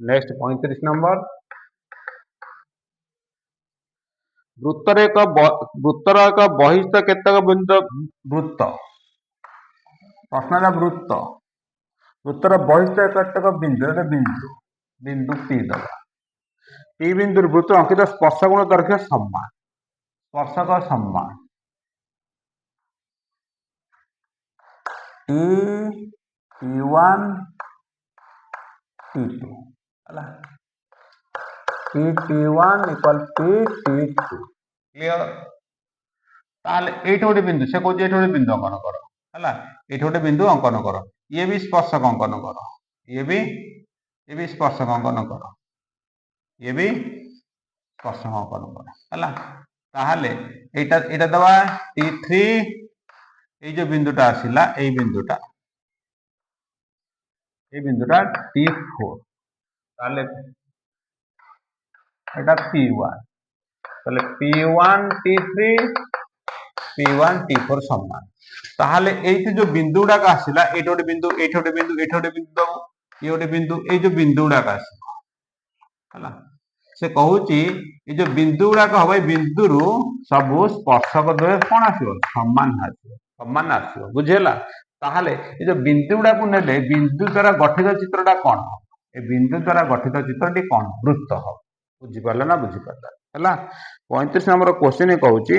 नेक्स्ट 35 नंबर वृत्तर एक बहिस्थ केतक बिंदु वृत्त प्रश्न वृत्त वृत्तर बहिस्थ केतक बिंदु बिंदु बिंदु पी दबा पी बिंदु वृत्त अंकित स्पर्शगुण दैर्घ्य समान स्पर्शक समान T1 T2 ହେଲା T1 इक्वल T2 क्लियर ताले एठ गोटे बिंदु से कहूँ एठ गोटे बिंदु अंकन कर है ये गोटे बिंदु अंकन कर ये भी स्पर्शक अंकन कर ये भी स्पर्शक अंकन कर ये भी स्पर्शक अंकन कर है ताहले एटा दबा T3 ये जो बिंदुटा आसिला ये बिंदुटा T4 ताले एटा P1 ताले P1 T3 P1 T4 समान ताहले एठी जो बिंदुडा का आसिला एठी गोटे बिंदु एठी गोटे बिंदु एठी गोटे बिंदु ये गोटे बिंदु ए जो बिंदुडा का आसिला हला से कहूची ये जो बिंदुडा का हबे बिंदुरु सब स्पर्शक द्वय कोन आसीबो समान आसीबो बुझेला ताहले ये जो बिंदुडा को नेले बिंदु द्वारा गठित चित्रटा कोन ए बिंदु द्वारा गठित चित्रटी कोन वृत्त हो बुझी पाले ना बुझी पाला हला 35 नंबर क्वेश्चन कहूची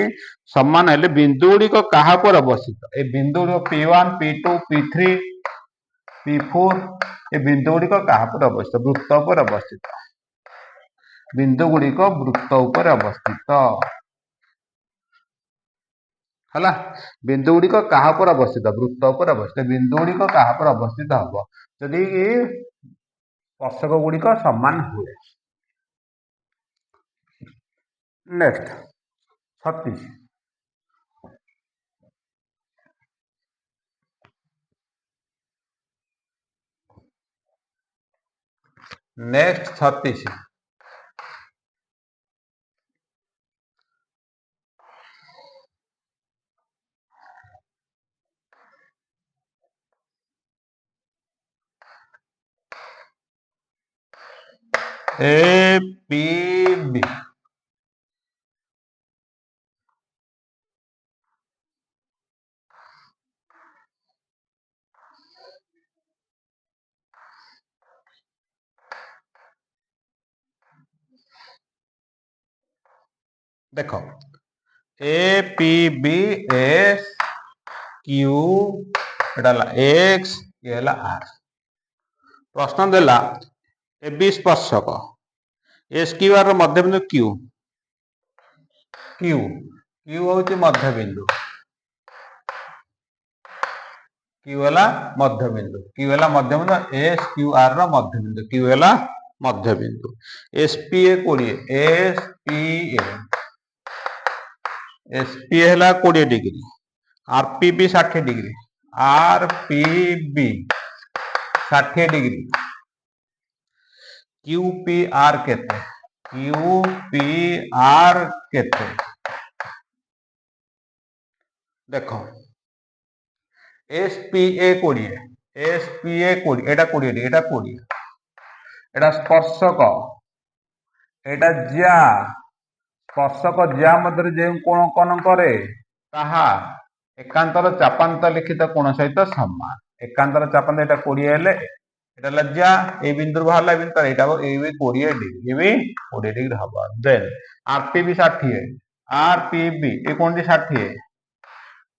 समान हेले बिंदु गुडी को कहा पर अवस्थित ए बिंदु P1 P2 P3 P4 ए बिंदु गुडी को कहा पर अवस्थित वृत्त पर अवस्थित बिंदु गुडी को वृत्त ऊपर अवस्थित हला बिंदु गुडी को कहा पर अवस्थित वृत्त पर अवस्थित बिंदु गुडी को कहा पर अवस्थित हबो यदि स्पर्शक गुडी को समान हुए। Next 36 next 36 A P B देखो A P B S Q एटाला एक्स ये हला आर प्रश्न देला ए बी स्पर्शक एस क्यू आर मध्य बिंदु क्यू क्यू क्यू होची मध्य बिंदु क्यू हला मध्य बिंदु एस क्यू आर रो मध्य बिंदु क्यू हला मध्य बिंदु S P A 20 S P हला 20 डिग्री आरपीबी 60 डिग्री आरपीबी 60 डिग्री क्यूपीआर केते क्यूपीआर केते देखो एसपीए 20 एसपीए 20 एटा 20 एटा 20 एटा स्पर्शक एटा ज्या स्पर्शक ज्या मध्य जे कोण कोन करे ताहा एकांतर चापांत लिखित कोण सहित समान एकांतर चापांत एटा 20 हेले एटा लज्जा ए बिंदु बाहरला बिंदु एटा ए भी 20 डिग्री ए भी 20 डिग्री हबो देन आरपीबी 60 आरपीबी ए कोन 60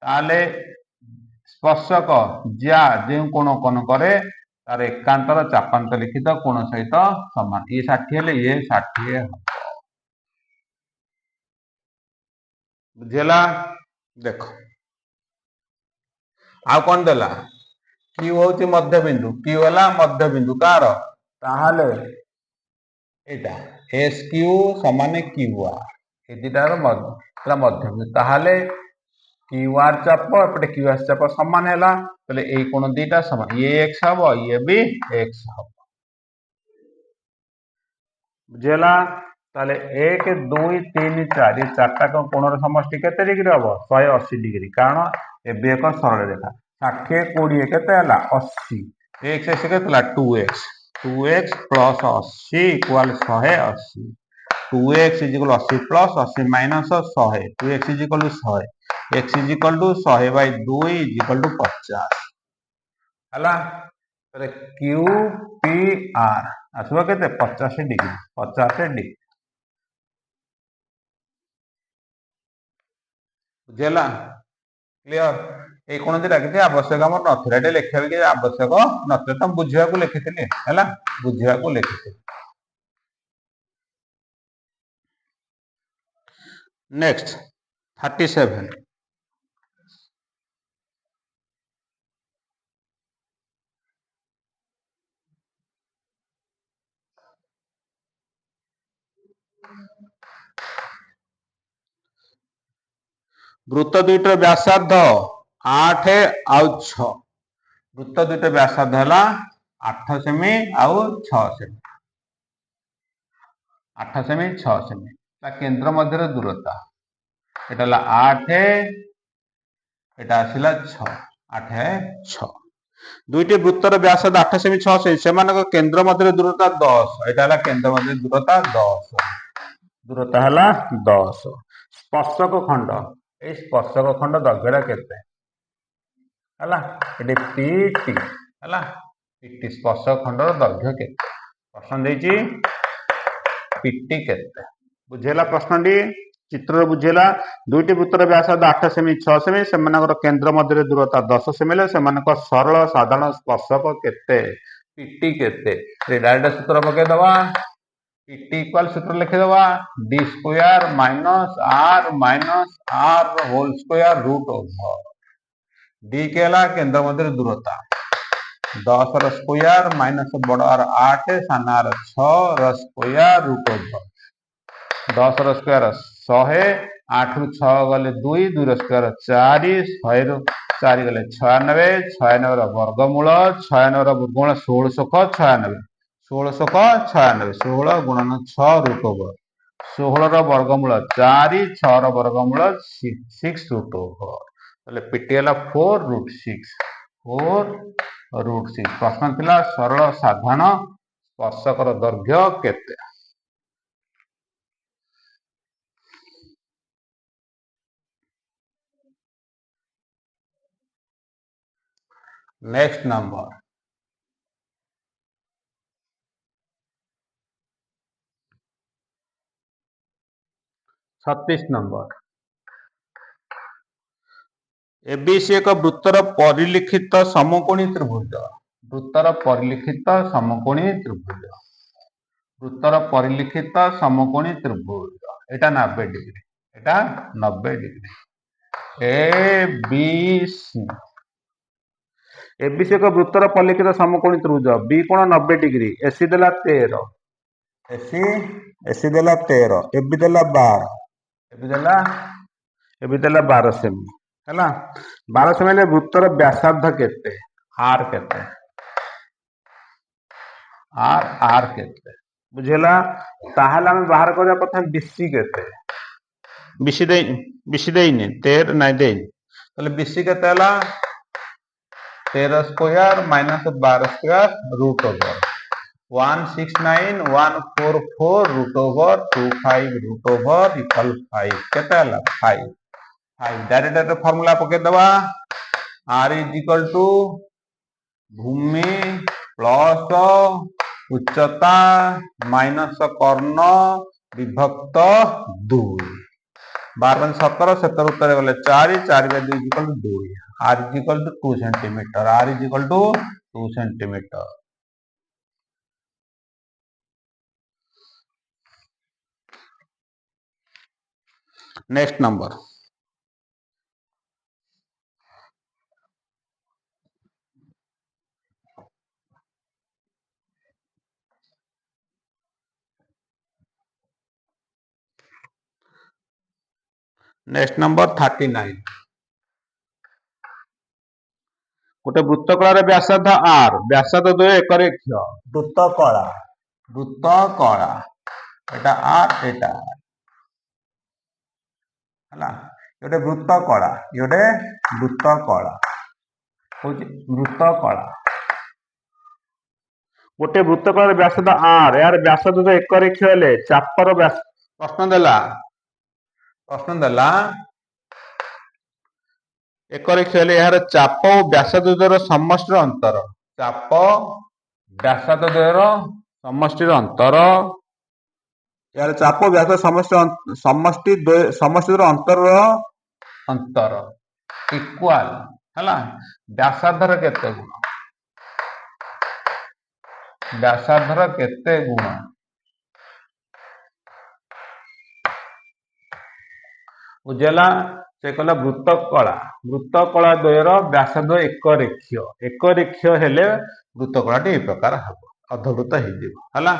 ताले स्पर्शक ज्या जे कोण कोन करे तार एकांतर चापांत लिखित कोण सहित समान ये 60 हेले ये 60 हम बुझेला देख आ कौन देला क्यू होची मध्यबिंदु क्यू है मध्यबिंदु कार ताहले एटा एस क्यू समान क्यू आर ए दुटार मध्यबिंदु ताहले क्यू आर चाप एपटे क्यू आर चाप समान है ताले ए कोण दीटा समान ये एक्स हम ये भी एक्स हम बुझेला ताले 1 2 3 4 चारटा कोणर समष्टि केते डिग्री हम 180 डिग्री कारण एबे एक सरल रेखा 60 20 केते हला 80 एक्स एक्स केते 2x 2x plus 80 equal 180 2x is equal 80 plus 80 minus 100 2x is equal 100 x is equal 100 by 2 is equal 50 हला ताले क्यू पी आर आसबो केते 50 डिग्री 50 डिग्री बुझेला क्लियर ए कोण दिला कि आवश्यक हमर नथिला एटे लेखिया कि आवश्यक नथिला त बुझिया को लिखिथिले हला बुझिया को लिखिथिले नेक्स्ट 37 वृत्त दुईटर व्यासार्ध 8 आउ 6 वृत्त दुईटर व्यासार्ध है 8 सेमी आउ 6 सेमी 8 सेमी 6 सेमी केंद्र मध्य दूरता एटा 8 एटा आसिला 6 8 6 दुईटी वृत्तर व्यासार्ध 8 सेमी 6 सेमी सेमानक केंद्र मध्य दूरता 10 एटा केंद्र मध्य दूरता 10 दूरता है 10 स्पर्शक खंड ए स्पर्शक खंड दैर्घ्य केते हला एटे पीटी हला पीटी स्पर्शक खंडर दैर्घ्य केते प्रश्न देछि पीटी केते बुझेला प्रश्नटी चित्र बुझेला दुईटी वृत्तर व्यासार्ध 8 सेमी 6 सेमी सेमानकर केंद्र मध्य दूरता 10 सेमी ले सेमानकर सरल साधारण स्पर्शक केते पीटी केते रे डायरेक्ट सूत्र पके दवा पीटी इक्वल सूत्र लिखि दवा D square minus R whole square root over D के ला केंद्र मध्य दूरता 10 र स्क्वायर माइनस बड़ आर 8 सान आर 6 र स्क्वायर रूट ओवर 10 र स्क्वायर 100 8 रु 6 गले 2 2 र स्क्वायर 4 100 रु 4 गले 96 96 र वर्गमूल 96 र वर्गमूल 1696 1696 16 गुणन 6 रूट ओवर 16 र वर्गमूल 4 6 र वर्गमूल 6 रूट ओवर ताले पीटी हला 4 रूट 6 4 रूट 6 प्रश्न थिला सरल साधारण स्पर्शकर दैर्घ्य केते नेक्स्ट नंबर 36 नंबर एबीसी एक वृत्तर परिलिखित समकोणी त्रिभुज वृत्तर परिलिखित समकोणी त्रिभुज वृत्तर परिलिखित समकोणी त्रिभुज एटा 90 डिग्री एटा 90 degree A B C ABC एक वृत्तर परिलिखित समकोणी त्रिभुज बी कोण 90 डिग्री एसी देला 13 एसी देला 13 एबी देला 12 एबी देला 12 सेमी हैला 12 सेमी ले वृत्तर व्यासार्ध केते आर केते आर केते बुझेला ताहला हम बाहर करया प्रथम बीसी केते बीसी देइने 13 नाही देइन तले बीसी केते हला 13 square minus 12 square root over 169,144 root over 25 root over equal 5 केते हला 5 डायरेक्ट फार्मूला पके दवा r इज इक्वल टू भूमि प्लस उच्चता माइनस कर्ण विभक्त 2 12 17 17 उत्तर गले 4 4 2 equal 2 r is equal to 2 centimeter, r is equal to 2 centimeter. Next number. Next number 39. गोटे वृत्तकलार व्यासार्ध r, व्यासार्ध द्वय एक रेखीय वृत्तकला एटा r एटा हला गोटे वृत्तकला गोटे वृत्तकलार व्यासार्ध r, यार व्यासार्ध द्वय एक रेखीय हेले चापर व्यास प्रश्न देला एक रेखीय हेले यार चाप और व्यासार्ध द्वयर समष्टिर अंतर, चाप व्यासार्ध द्वयर समष्टिर अंतर, यार चाप व्यासार्ध समष्टि अंतर इक्वल हला व्यासार्धर केते गुण, व्यासार्धर केते गुण बुझेला से कहला वृत्तकला द्वयर व्यासार्ध एक रेखीय हेले वृत्तकलाटी ए प्रकार हबो अर्धवृत्त हे जिवो हला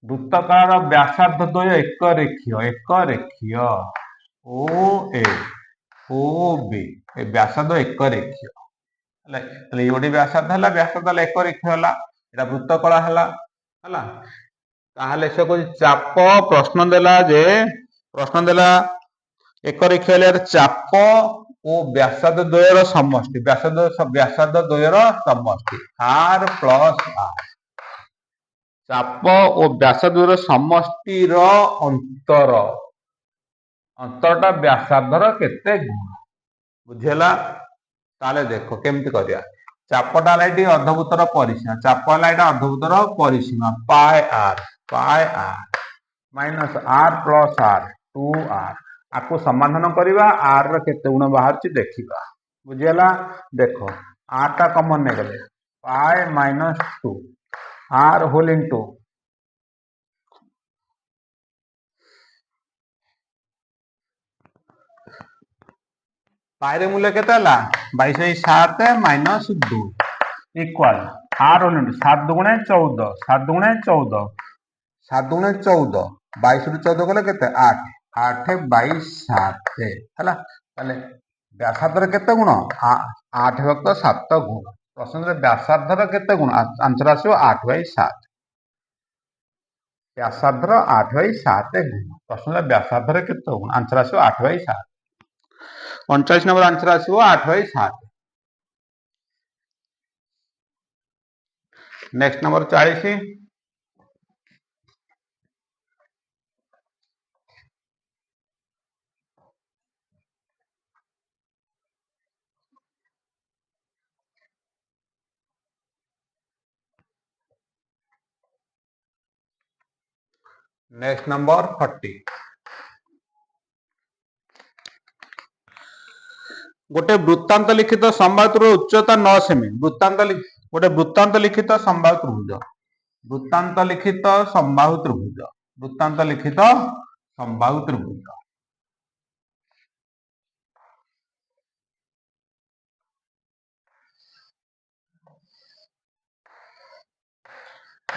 वृत्तकलार व्यासार्ध द्वय एक रेखीय ओ बी ए व्यासार्ध एक रेखीय हला तले योडी व्यासार्ध हला व्यासार्ध एक रेखीय हला एटा वृत्तकला हला हला ताहाले से को चाप प्रश्न देला एक रेखीय हेले चाप ओ व्यासार्ध द्वयर समष्टि, व्यासार्ध द्वयर समष्टि r प्लस r, चाप ओ व्यासार्ध द्वयर समष्टिर अंतरटा व्यासार्धर केते गुण बुझेला ताले देखो केमति करिया चापटा लाइटी अर्धभूतर परिसीमा, चाप लाइटा अर्धभूतर परिसीमा पाई r minus r plus r 2r आपको समाधान करिबा r र केते गुण बाहर छि देखिबा बुझियला देखो r टा कॉमन ने गले pi minus 2 r whole into pi रे मूल्य केते हला 22/7 minus 2 equal r whole into 7 दुगुणे 14 7 दुगुणे 14 7 दुगुणे 14 22 रु 14 गले केते 8 8/7 हला ताले व्यासार्धर केते गुण 8/7 गुण प्रश्न रे व्यासार्धर केते गुण आंसर आसीबो 8/7 व्यासार्धर 8/7 गुण प्रश्न रे व्यासार्धर केते गुण आंसर आसीबो 8/7 39 नंबर आंसर आसीबो 8/7 नेक्स्ट नंबर 40 नेक्स्ट नंबर 40 गोटे वृत्तांत लिखित संभावित उच्चता 9 सेमी गोटे वृत्तांत लिखित संभावित त्रिभुज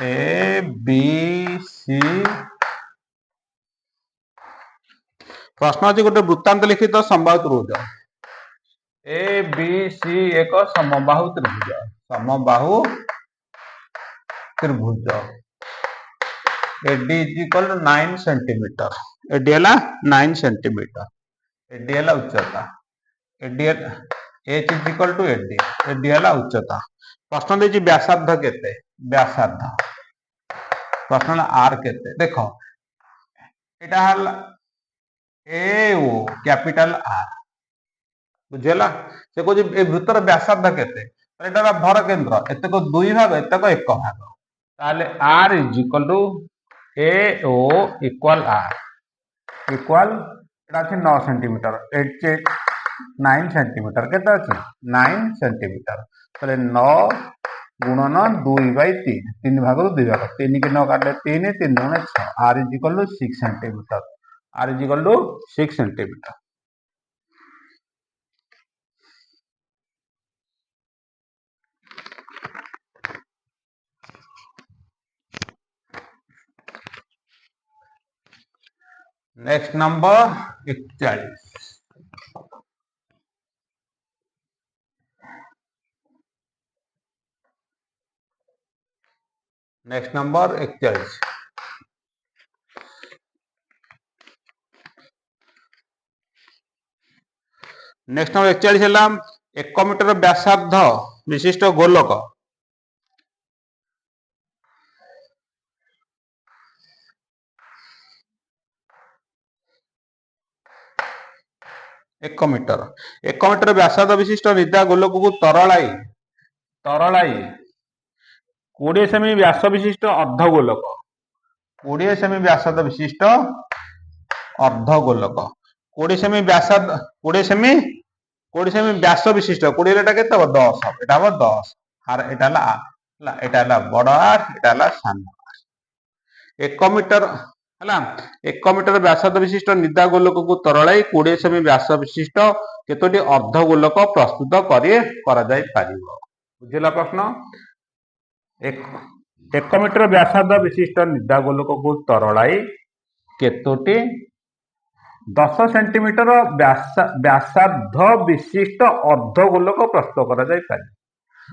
ए बी सी प्रश्न अच्छे गोटे वृत्तांत लिखित संभावित त्रिभुज ए बी सी एक समबाहु त्रिभुज AD is equal to 9 centimetre AD हला 9 सेंटीमीटर एडी हला उच्चता AD H is equal to AD AD हला उच्चता प्रश्न देछि व्यासार्ध केते व्यासार्ध प्रश्न आर केते देखो एटा हला ए ओ कैपिटल आर बुझेला से को ए वृत्तर व्यासार्ध केते एटा भर केंद्र एतक दुई भाग एतक एक भाग ताले r is equal to A O equal r equal एटा छै 9 सेंटीमीटर 8 9 सेंटीमीटर के 9 सेंटीमीटर ताले 9 गुणन 2/3 3 भाग 2 भाग 3 के 9 काटे 3 3 गुणे 6 r is equal to 6 centimetre r is equal to 6 centimetre. Next number 41। Next number 41। Next number 41 है 1 मीटर व्यासार्ध विशिष्ट गोलक 1 मीटर व्यासार्ध विशिष्ट निदा गोलक को तरलाई 20 सेमी व्यास विशिष्ट अर्ध गोलक 20 सेमी व्यासार्ध विशिष्ट अर्ध गोलक 20 सेमी व्यासार्ध 20 सेमी व्यास विशिष्ट 20 एटा केते 10 एटा 10 आर एटा बड़ आर एटा सान 1 मीटर है 1 मीटर व्यासार्ध विशिष्ट निदा गोलक को तरलाई 20 सेमी व्यास विशिष्ट केतोटी अर्ध गोलक प्रस्तुत करा जाय पारिबो। बुझिला प्रश्न 1 मीटर व्यासार्ध विशिष्ट निदा गोलक को तरलाई केतोटी 10 सेंटीमीटर व्यासार्ध विशिष्ट अर्ध गोलक प्रस्तुत करा जाय पारे।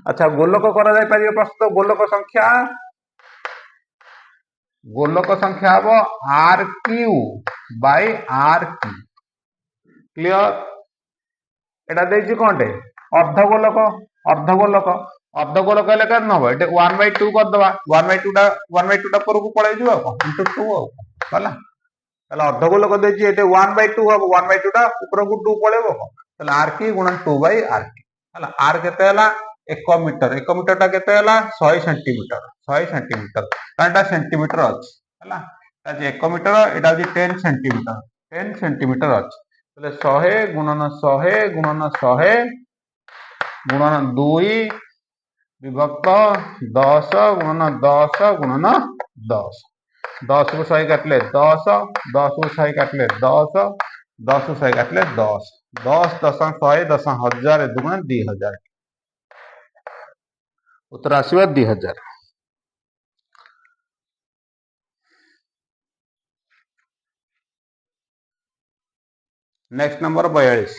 अच्छा गोलक करा जाय पारे प्रस्तुत गोलक संख्या हम R Q by R Q clear एटा देछि कोनटे अर्धगोलक हेले केन हबो एटे 1/2 कर दबा 1/2 टा पर को पळै जिवो इनटू 2 होला ताले अर्धगोलक देछि एटे 1/2 हबो 1/2 टा ऊपर को 2 पळेबो ताले आर की गुणन 2/r की होला आर केते हला 1 मीटर टा केते हला 100 सेंटीमीटर कांटा सेंटीमीटर अछि हला ताजे 1 मीटर एटा जे 10 सेंटीमीटर अछि ताले 100 गुणन 2 विभक्त 10 गुणन 10 गुणन 10 10 को 100 काटले 10 10 को 100 काटले 10 10 को 100 काटले 10 10 10 100 10 हजार दुगुण 2000 उत्तर आसीबा 2000। Next number 42।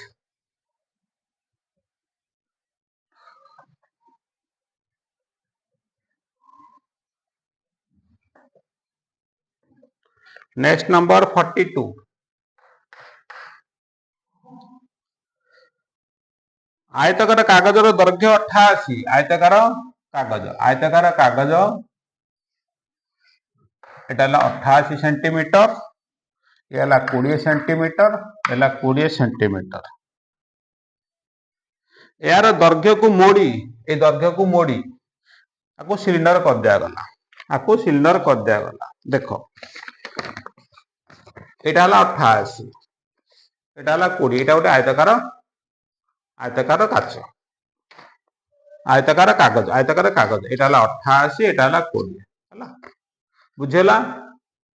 Next number 42। आयतकार कागजर दैर्घ्य 88 आयतकार कागज एटा 88 सेंटीमीटर ये 20 सेंटीमीटर 20 सेंटीमीटर यार दैर्घ्य को मोड़ी आपको सिलिंडर कर दिया गला देखो एटा हला 88 एटा हला 20 एटा गोटे आयतकार कागज एटा हला 88 एटा हला 20 हला बुझेला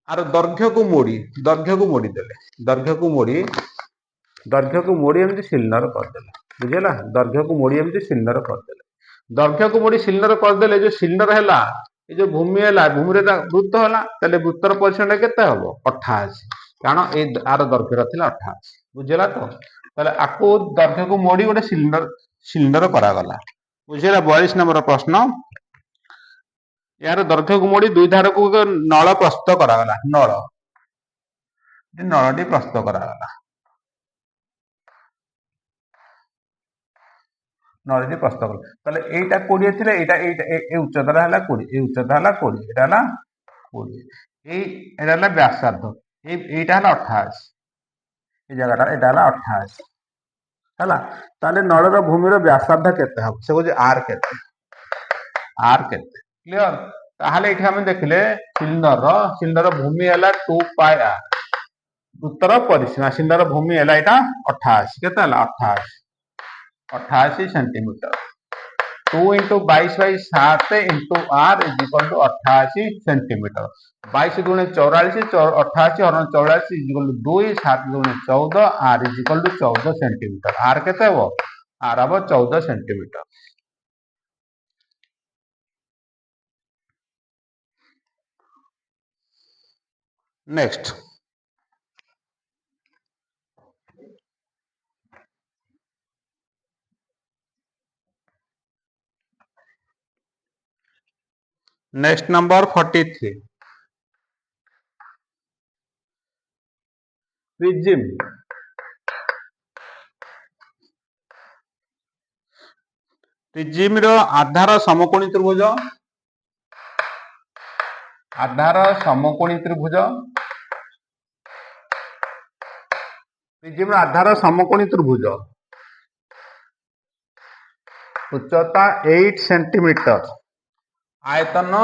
आर दैर्घ्य को मोड़ी देले दैर्घ्य को मोड़ी एमती सिलिंडर कर देले बुझेला दैर्घ्य को मोड़ी एमती सिलिंडर कर देले दैर्घ्य को मोड़ी सिलिंडर कर देले जो सिलिंडर हैला ए जो भूमि हैला भूमि रे वृत्त हैला तले वृत्तर परिसीमा केते हबो 88 कारण ए आर दैर्घ्य रथिला 88 बुझेला तो तले आको दैर्घ्य को मोड़ी गोटे सिलिंडर करा गला बुझेला। 42 नंबर प्रश्न यार दैर्घ्य को मोड़ी दुई धार को नल प्रस्तुत करा गला नलटी प्रस्तुत करा गला नलटी प्रस्तुत करा तले एटा 20 थिले एटा ए उच्चता हला 20 ए उच्चता हला 20 एटा हला 20 एटा हला व्यासार्ध एटा हला 88 ए जगहटा एटा हला 88 हला ताले नलर भूमिर व्यासार्ध केते हबो से को आर केते क्लियर ताहले एठी हम देखले सिलिंडर भूमि हला 2 पाई आर उत्तर परिसीमा सिंधर भूमि है 88 के 88 centimetre 2 into 22/7 into R is equal to 88 centimetre 22 दूने 44 88 हरण 44 इज इक्वल टू 2 7 दूने 14 R is equal to 14 centimetre R केते हबो आर हबो 14 सेंटीमीटर। नेक्स्ट नंबर 43 प्रिज्म रो आधार समकोणी त्रिभुज प्रिज्म रो आधार समकोणी त्रिभुज उच्चता 8 सेंटीमीटर आयतन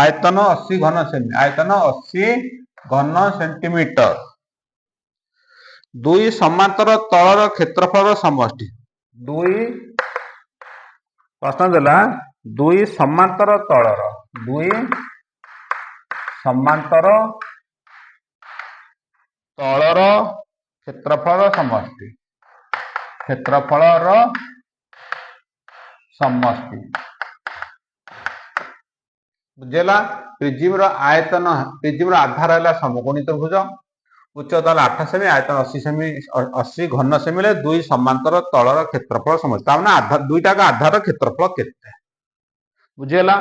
80 घन सेमी आयतन 80 घन सेंटीमीटर दुई समांतर तलर क्षेत्रफल समष्टि प्रश्न देला दुई समांतर तलर क्षेत्रफल समष्टि बुझेला प्रिज्म रो आयतन प्रिज्म रो आधार है समकोणी त्रिभुज उच्चता 8 सेमी आयतन 80 सेमी 80 घन सेमी ले दुई समांतर तलर क्षेत्रफल समष्टि तामना आधार दुईटा का आधार क्षेत्रफल केते बुझेला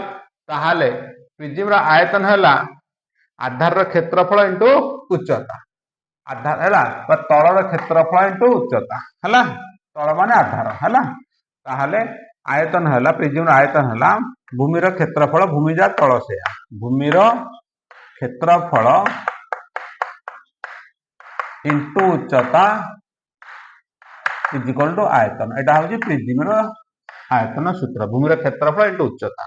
ताहाले प्रिज्म रो आयतन हैला आधार क्षेत्रफल इंटू उच्चता आधार हैला तलर क्षेत्रफल इंटू उच्चता हैला तल माने आधार हैला ताहाले आयतन हैला प्रिज्म आयतन हैला भूमि रो क्षेत्रफल भूमि जा तल से भूमि रो क्षेत्रफल इंटू उच्चता इज इक्वल टू आयतन एटा होची प्रिज्म रो आयतन सूत्र भूमि रो क्षेत्रफल इंटू उच्चता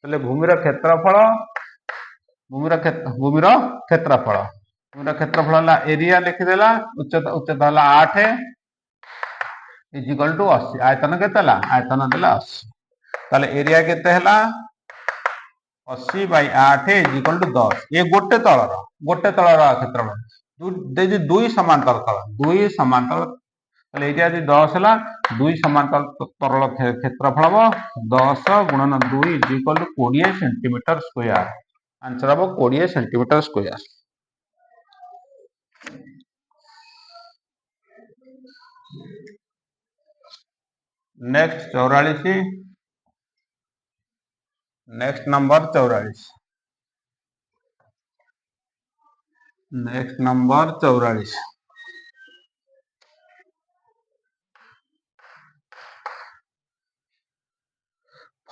तले भूमि रो क्षेत्रफल ला एरिया लिखि देला उच्चता हला 8 इज इक्वल टू 80 आयतन केतेला आयतन देला 80 ताले एरिया केते हला 80/8 इज इक्वल टू 10 ये गोटे तलर क्षेत्रफल दुई समांतर ताले एरिया 10 हला दुई समांतर तरल क्षेत्रफल हम 10 गुणन 2 is equal to 20 centimetre square answer हम 20 centimetre square. Next 44 next number 44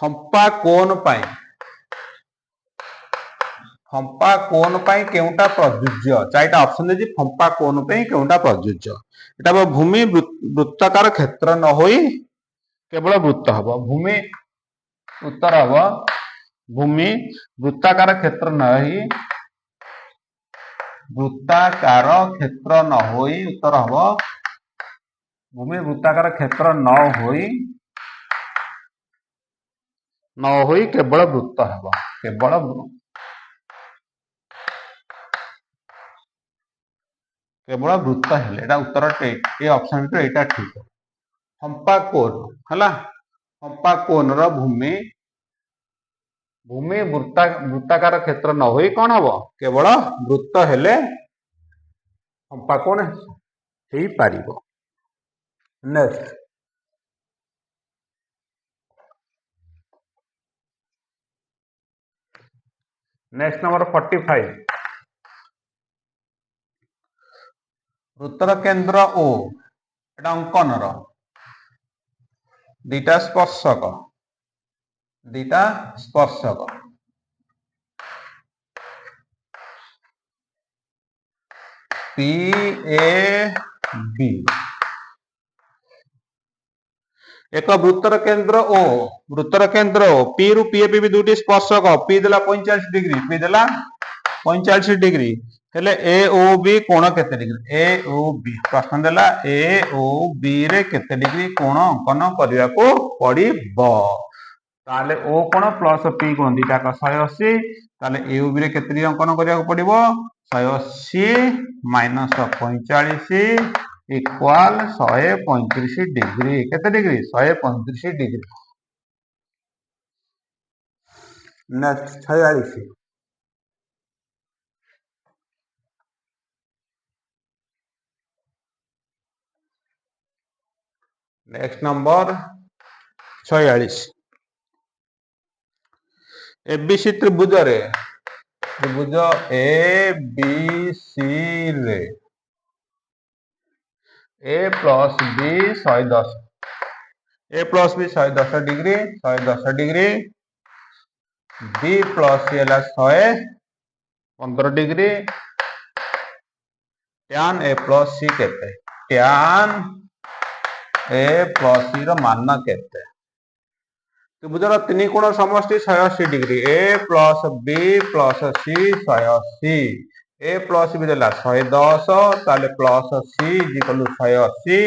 फंपा कोन पाई केउटा प्रযোज्य चारिटा ऑप्शन देजी फंपा कोन पाई केउटा प्रযোज्य एटा भूमि वृत्ताकार क्षेत्र न होई केवल वृत्त हबो भूमि उत्तर हबो भूमि वृत्ताकार क्षेत्र नहीं वृत्ताकार क्षेत्र न होई उत्तर हबो भूमि वृत्ताकार क्षेत्र न होई केवल वृत्त हबो केवल वृत्त हेले एटा उत्तर ए ऑप्शन तो एटा ठीक है फंपा कोन हला फंपा कोन रो भूमि वृत्ताकार क्षेत्र न होई कोन हबो केवल वृत्त हेले फंपा कोन हेई पारिबो। नेक्स्ट नंबर 45 वृत्तर केंद्र ओ एटा अंकन रो दीटा स्पर्शक पी ए बी एक वृत्तर केंद्र ओ पी रु पी ए बी दुटी स्पर्शक पी देला 45 डिग्री पी देला 45 डिग्री हेले ए ओ बी कोण केते डिग्री ए ओ बी प्रश्न देला ए ओ बी रे केते डिग्री कोण अंकन करिया को पड़िबो ताले ओ कोण प्लस पी कोण दीटा का 180 ताले ए ओ बी रे केते डिग्री अंकन करिया को पड़िबो 180 माइनस 45 इक्वल 135 डिग्री केते degree 135 degree next 46 next number 46 एबीसी त्रिभुज रे त्रिभुज ए बी सी रे A plus B 110 A plus B 110 degree 110 degree B plus C है 115 degree tan A plus C केते tan ए प्लस सी रो मान केते त्रिभुजर तीन कोण समष्टि 180 डिग्री ए प्लस बी प्लस सी 180 ए प्लस बी देला 110 ताले प्लस सी इक्वल 180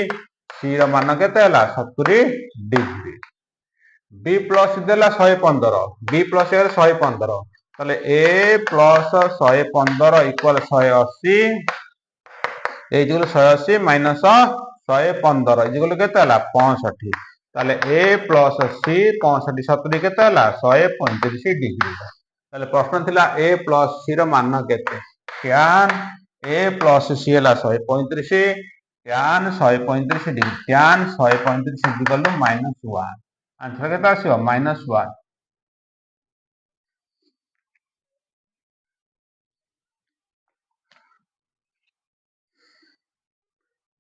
सी रो मान केते हला 70 डिग्री बी प्लस देला 115 बी प्लस 115 ताले ए प्लस 115 इक्वल 180 ए इक्वल 180 माइनस 115 इक्वल केते हला 65 ताले ए प्लस सी 65 70 केते हला 135 डिग्री ताले प्रश्न थिला ए प्लस सी रो मान केते tan ए प्लस सी हला 135 tan 135 degree tan 135 equal -1 answer केते आसीबो -1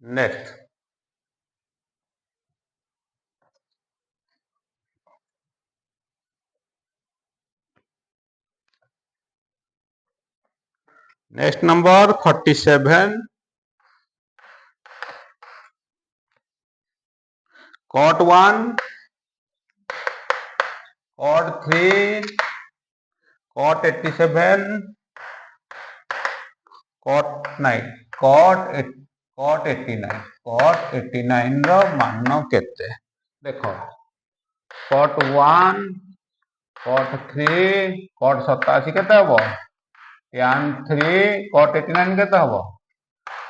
next next number 47 cot 1 cot 3 cot 87 cot 9 cot 89 cot 89 रो मान केते देखो cot 1 cot 3 cot 87 केते हबो tan 3 cot 89 केते हबो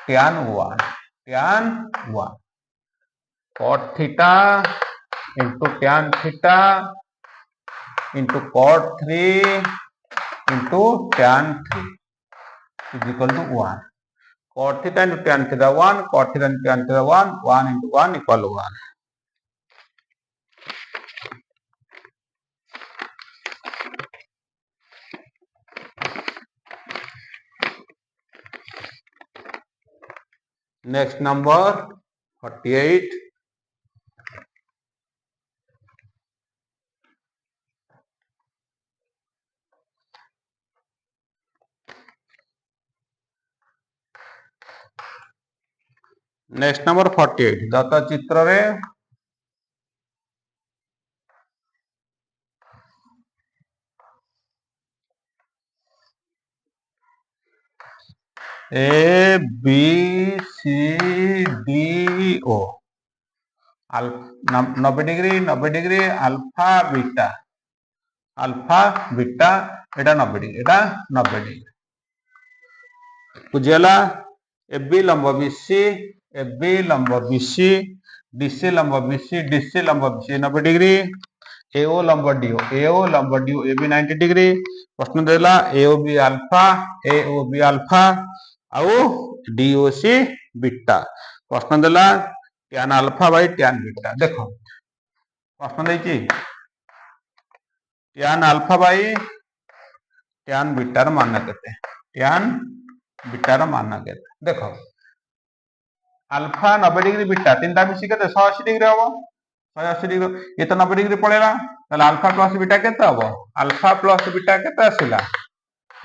tan 1 cot theta into tan theta into cot 3 into tan 3 is equal to 1 cot theta into tan theta 1 cot theta into tan theta 1 into 1 equal to 1 next number 48 next number 48 दत्त चित्र रे A B C D O 90 degree alpha beta एटा 90 degree एटा 90 degree बुझेला A B लंब BC DC लंब BC 90 degree AO लंब DO A B 90 degree प्रश्न देला एओ बी अल्फा आउ डीओसी बीटा प्रश्न देला tan alpha by tan beta देखो प्रश्न देछि tan alpha by tan beta र मान केते tan बीटा र मान केते देखो अल्फा 90 डिग्री बीटा तीनटा मिसी केते 180 डिग्री हबो 180 डिग्री ये तो 90 डिग्री पळेला ताले अल्फा प्लस बीटा केते हबो अल्फा प्लस बीटा केते आसिला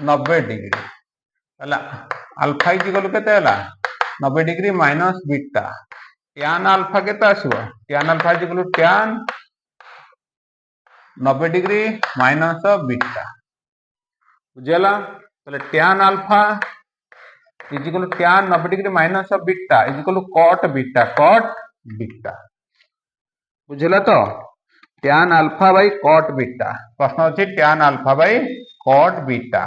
90 डिग्री ताले अल्फा इक्वल केते हला 90 degree minus beta tan alpha केते आसीबो tan alpha equal tan 90 degree minus beta बुझेला তাহলে tan alpha is equal to tan 90 degree minus of beta is equal to cot beta বুঝিলা তো tan alpha by cot beta প্রশ্ন হচ্ছে tan alpha by cot beta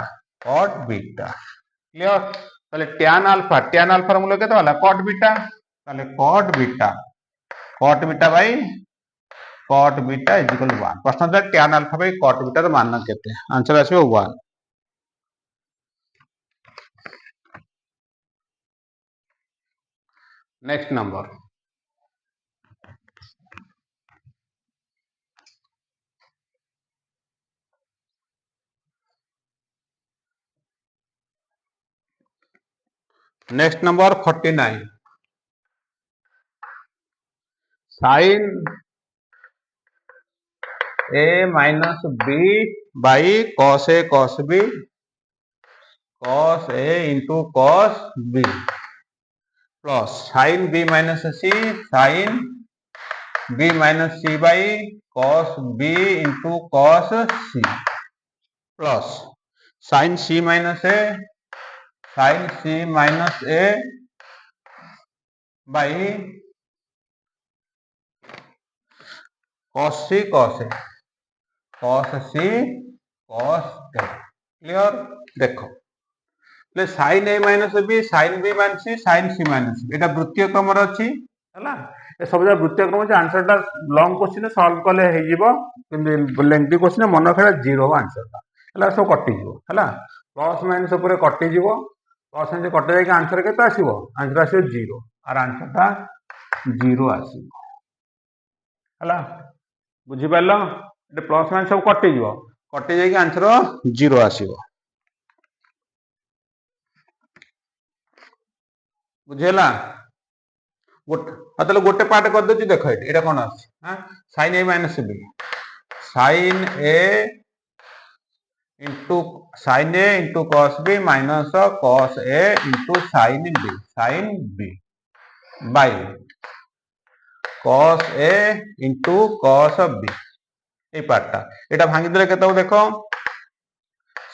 clear তাহলে tan আলফার মূল্য কত হলো cot বিটা তাহলে cot beta by cot beta is equal to 1 প্রশ্ন হচ্ছে tan আলফা বাই cot বিটার মান কেতে आंसर আসবে 1 next number next number 49 sine a minus b by cos a cos b cos a into cos b plus sine b minus c sine b minus c by cos b into cos c plus sine c minus a by cos c cos a clear देखो sine A minus B sine B minus C sign C minus B एटा वृत्तीय क्रम रे अछि हला ए सब जा वृत्तीय क्रम जे आंसर टा लॉन्ग क्वेश्चन सॉल्व करले हे जीवो किंतु लेंथी क्वेश्चन मन खेला जीरो आंसर टा हला सब कटि जीवो हला प्लस माइनस ऊपर कटि जीवो प्लस माइनस कटि जाय आंसर केते आसीबो आंसर आसीबो जीरो और आंसर टा जीरो आसीबो हला बुझी पारलो ए प्लस माइनस सब कटि जीवो कटि जाय आंसर जीरो आसीबो बुझेला गोटे पार्ट कर दो देख ये कौन sine A minus B sine A into cos B minus cos A into sine B by cos A into cos B ये पार्टा ये भांगी देले केते देख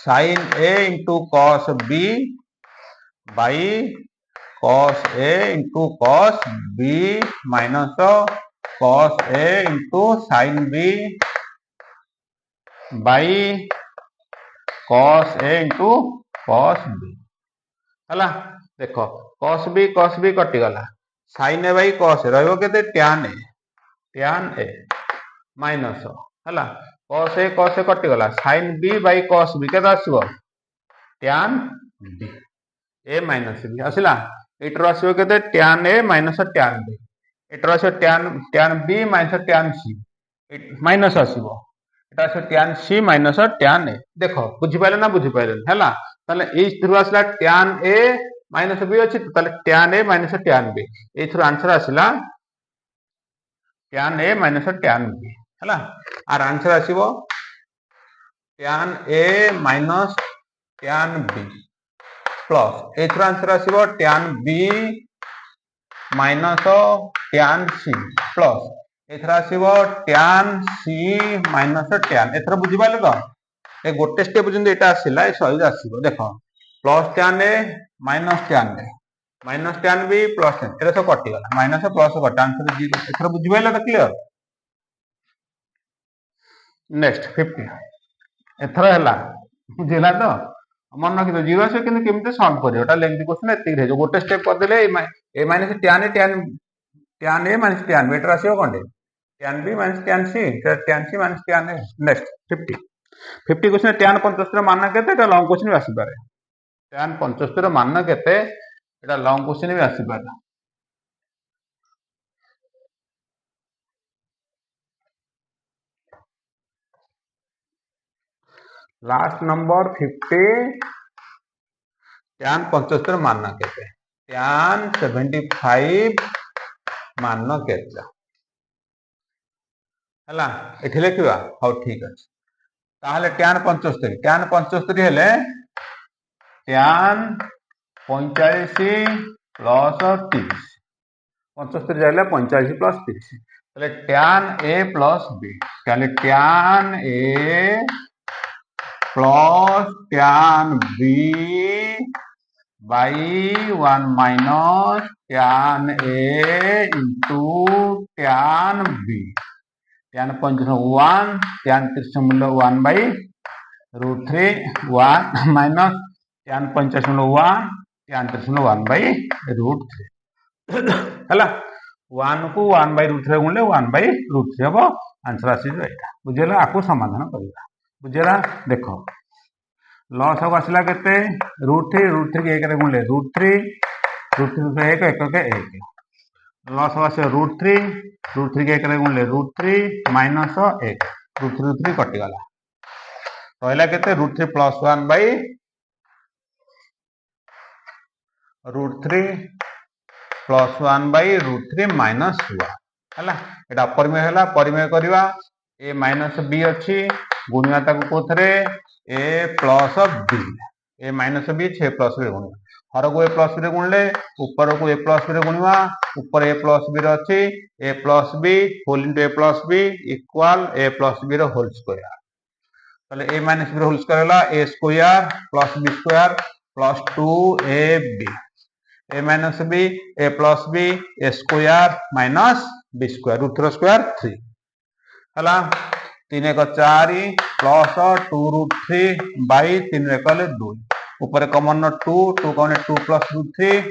sine A into cos B by cos a into cos b minus cos a into sin b by cos a into cos b हला देखो cos b कटि गला sin a by cos a रहबो केते tan a माइनस हला cos a कटि गला sin b by cos b केते आसीबो tan b a minus b आसिला एटर आसीबो केते tan a minus tan b एटर आसीबो tan b minus tan c minus आसीबो एटा आसीबो tan c minus tan a देखो बुझि पाइले ना बुझि पाइले हला ताले ए थ्रू आसला tan a minus b अछि ताले tan a minus tan b ए थ्रू आंसर आसला tan a minus tan b हला आर आंसर आसीबो tan a minus tan b plus एथर आंसर आसीबो tan b minus tan c plus एथर आसीबो tan c माइनस tan एथर बुझि पाले तो ए गोटे स्टेप जंदे एटा आसिला ए सही आसीबो देखो plus tan a minus tan b plus एथर सब कटि गला माइनस प्लस कट आंसर 0 एथर बुझि पाले तो क्लियर नेक्स्ट 50 एथर हला बुझिला तो मन रखी जीरो आस केमी सल्व कर लेंथी क्वेश्चन एत गोटे स्टेप करदे ए माइनस tan ए माइनस tan बी एटर आसो कौन tan B minus tan C minus tan A next 50 question tan 75 मान केते लॉन्ग क्वेश्चन भी आसी पारे tan 75 मान केते एटा लॉन्ग क्वेश्चन भी आसी पारे लास्ट नंबर 50 tan 75 मान केते tan 75 मान केते हला एठी लेखिबा हो ठीक अछि ताहले tan 75 हेले tan 45 प्लस 30 75 जाइले 45 प्लस 30 ताले tan a प्लस b ताले tan a plus tan b by 1 minus tan a into tan b. tan 1, tan 1 by root 3 1 minus tan 1 tan 1 by root 3 ହେଲା 1 को 1 by root 3 गुणले 1 by root 3 हबो answer आसी एटा बुझिला आकु समाधान करिया बुझिला देखो लॉस हो आसला केते √3 के 1 रे गुणले √3 √3 1 1 के 1 लॉस हो आसे √3 के 1 रे गुणले √3 माइनस 1 √3 कटि गला रहला केते √3 plus 1 by √3 plus 1 by √3 minus 1 हला एटा परिमेय हला परिमेय करबा a माइनस b अछि गुणिया ताको कोथरे a plus b a minus b 6 plus b गुणिया हर को a प्लस b रे गुणले ऊपर को a प्लस b रे गुणिया ऊपर a प्लस b रे अछि a plus b whole into a plus b equal a plus b रे होल स्क्वायर तले a माइनस b रे होल स्क्वायर हला a square plus b square plus 2ab a minus b a plus b a square minus b square root 3 square 3 हला 3 1 4 plus 2 root 3 by 3 रे कले 2 ऊपर common 2 2 common 2 plus root 3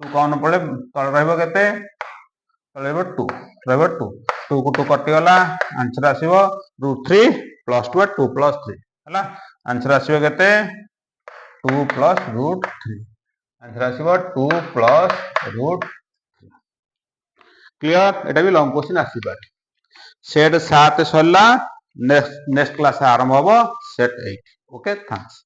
2 common पड़े तळ रहबो केते तळ रहबो 2 रहबो 2 2 को 2 कटि गला आंसर आसीबो रूट 3 प्लस 2 2 प्लस 3 हला आंसर आसीबो केते 2 प्लस रूट 3 आंसर आसीबो 2 प्लस रूट 3 क्लियर एटा भी लॉन्ग क्वेश्चन आसी पारे सेट 7 सरला नेक्स्ट क्लास आरंभ होबो सेट 8 ओके थैंक्स